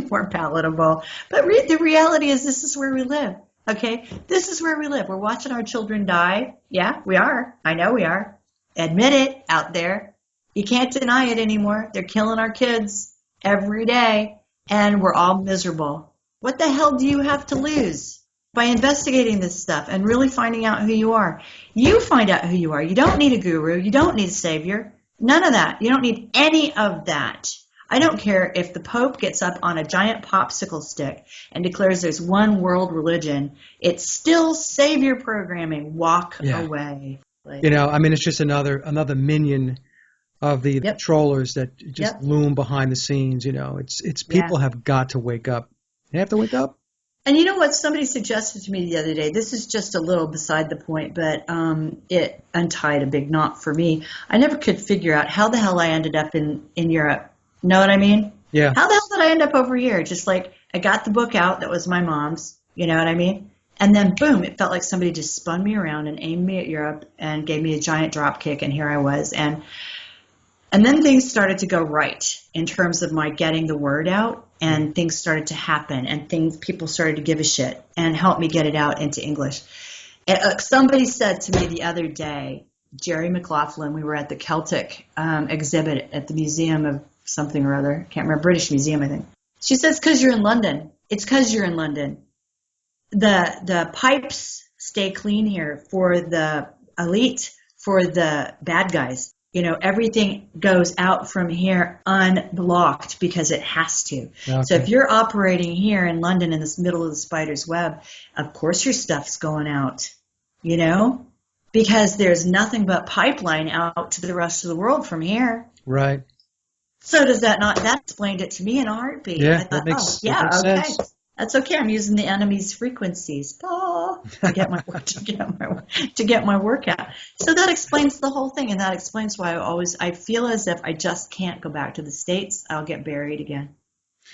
more palatable. But the reality is, this is where we live. Okay? This is where we live. We're watching our children die. Yeah, we are. I know we are. Admit it out there. You can't deny it anymore. They're killing our kids every day, and we're all miserable. What the hell do you have to lose by investigating this stuff and really finding out who you are? You find out who you are. You don't need a guru. You don't need a savior. None of that. You don't need any of that. I don't care if the Pope gets up on a giant popsicle stick and declares there's one world religion. It's still savior programming. Walk away. It's just another minion of the trollers that just loom behind the scenes. It's people have got to wake up. They have to wake up. And you know what? Somebody suggested to me the other day, this is just a little beside the point, but it untied a big knot for me. I never could figure out how the hell I ended up in Europe. Know what I mean? Yeah. How the hell did I end up over here? Just like I got the book out that was my mom's, you know what I mean? And then boom, it felt like somebody just spun me around and aimed me at Europe and gave me a giant drop kick, and here I was. And then things started to go right in terms of my getting the word out, and things started to happen, and people started to give a shit and help me get it out into English. Somebody said to me the other day, Jerry McLaughlin, we were at the Celtic exhibit at the Museum of something or other. Can't remember, British Museum, I think. She says, because you're in London. It's because you're in London. The pipes stay clean here for the elite, for the bad guys. Everything goes out from here unblocked because it has to. Okay. So if you're operating here in London in this middle of the spider's web, of course your stuff's going out, because there's nothing but pipeline out to the rest of the world from here. Right. So does that explained it to me in a heartbeat. Yeah, I thought, that makes okay. sense. That's okay. I'm using the enemy's frequencies to get my workout. So that explains the whole thing, and that explains why I feel as if I just can't go back to the States. I'll get buried again.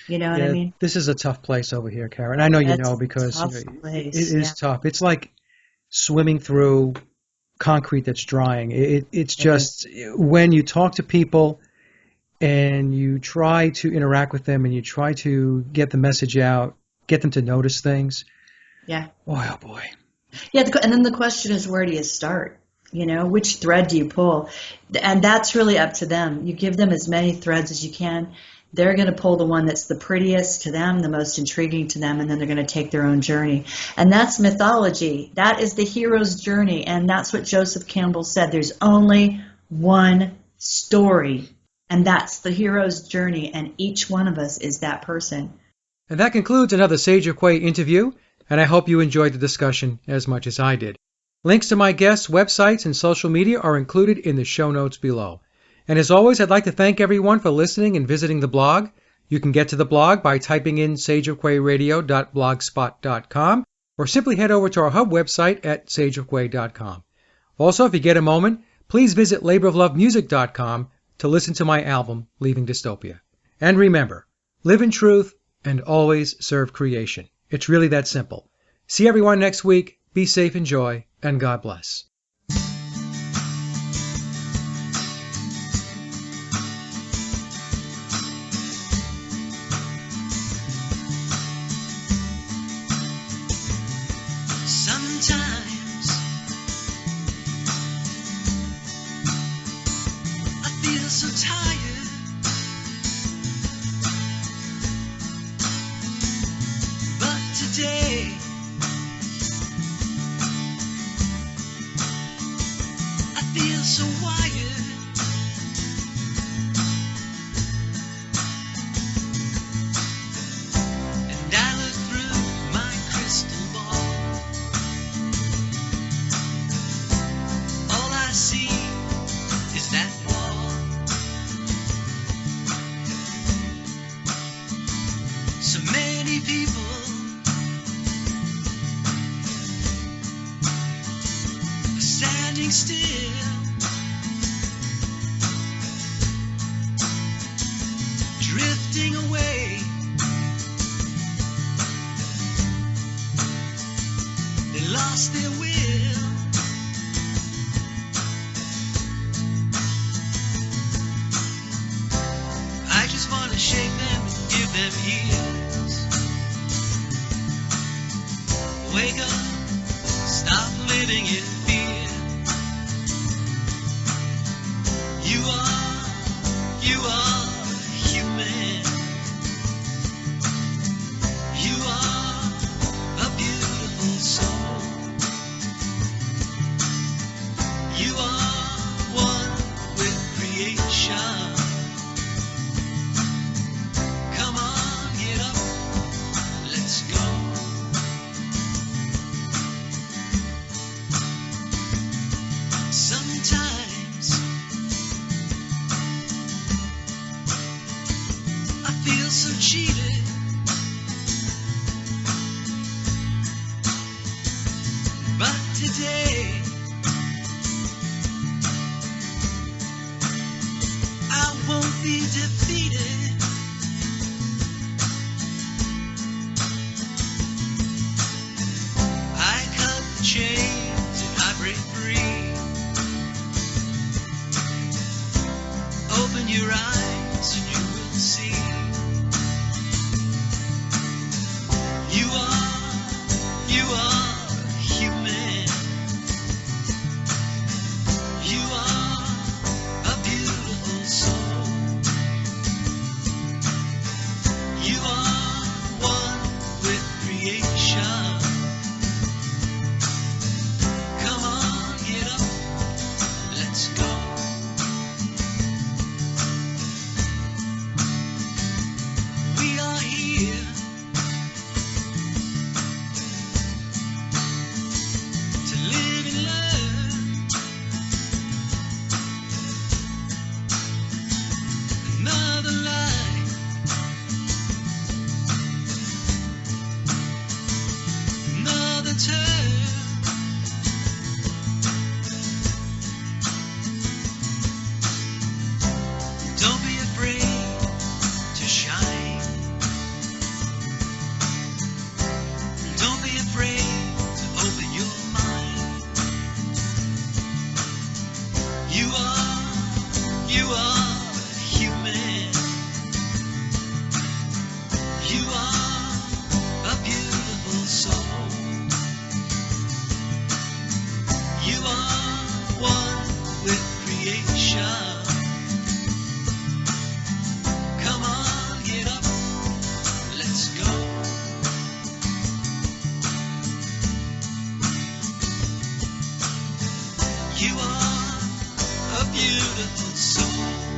You know what I mean? This is a tough place over here, Cara. And I know you know because it is tough. It's like swimming through concrete that's drying. It's just when you talk to people and you try to interact with them and you try to get the message out, get them to notice things. Yeah. Boy, oh boy. Yeah, and then the question is, where do you start? Which thread do you pull? And that's really up to them. You give them as many threads as you can. They're going to pull the one that's the prettiest to them, the most intriguing to them, and then they're going to take their own journey. And that's mythology. That is the hero's journey, and that's what Joseph Campbell said. There's only one story, and that's the hero's journey, and each one of us is that person. And that concludes another Sage of Quay interview, and I hope you enjoyed the discussion as much as I did. Links to my guests' websites and social media are included in the show notes below. And as always, I'd like to thank everyone for listening and visiting the blog. You can get to the blog by typing in sageofquayradio.blogspot.com or simply head over to our hub website at sageofquay.com. Also, if you get a moment, please visit laboroflovemusic.com to listen to my album, Leaving Dystopia. And remember, live in truth and always serve creation. It's really that simple. See everyone next week. Be safe, enjoy, and God bless. Sometimes I feel so tired, but today I feel so wired. And I look through my crystal ball. All I see is that wall. So many people are standing still, drifting away. They lost their will. I just want to shake them and give them ears. Wake up. in fear. You are human. You are a beautiful soul. You are one with creation. Come on, get up, let's go. Sometimes I feel so cheated. But today I won't be defeated. I cut the chains and I break free. Open your eyes and you will see. You are human. You are a beautiful soul. You are one with creation. Come on, get up, let's go. We are here to live and learn. Another life, another turn. Don't be afraid to shine. Don't be afraid to open your mind. You are human. You are a beautiful soul. You are one with creation. Come on, get up, let's go. You are a beautiful soul.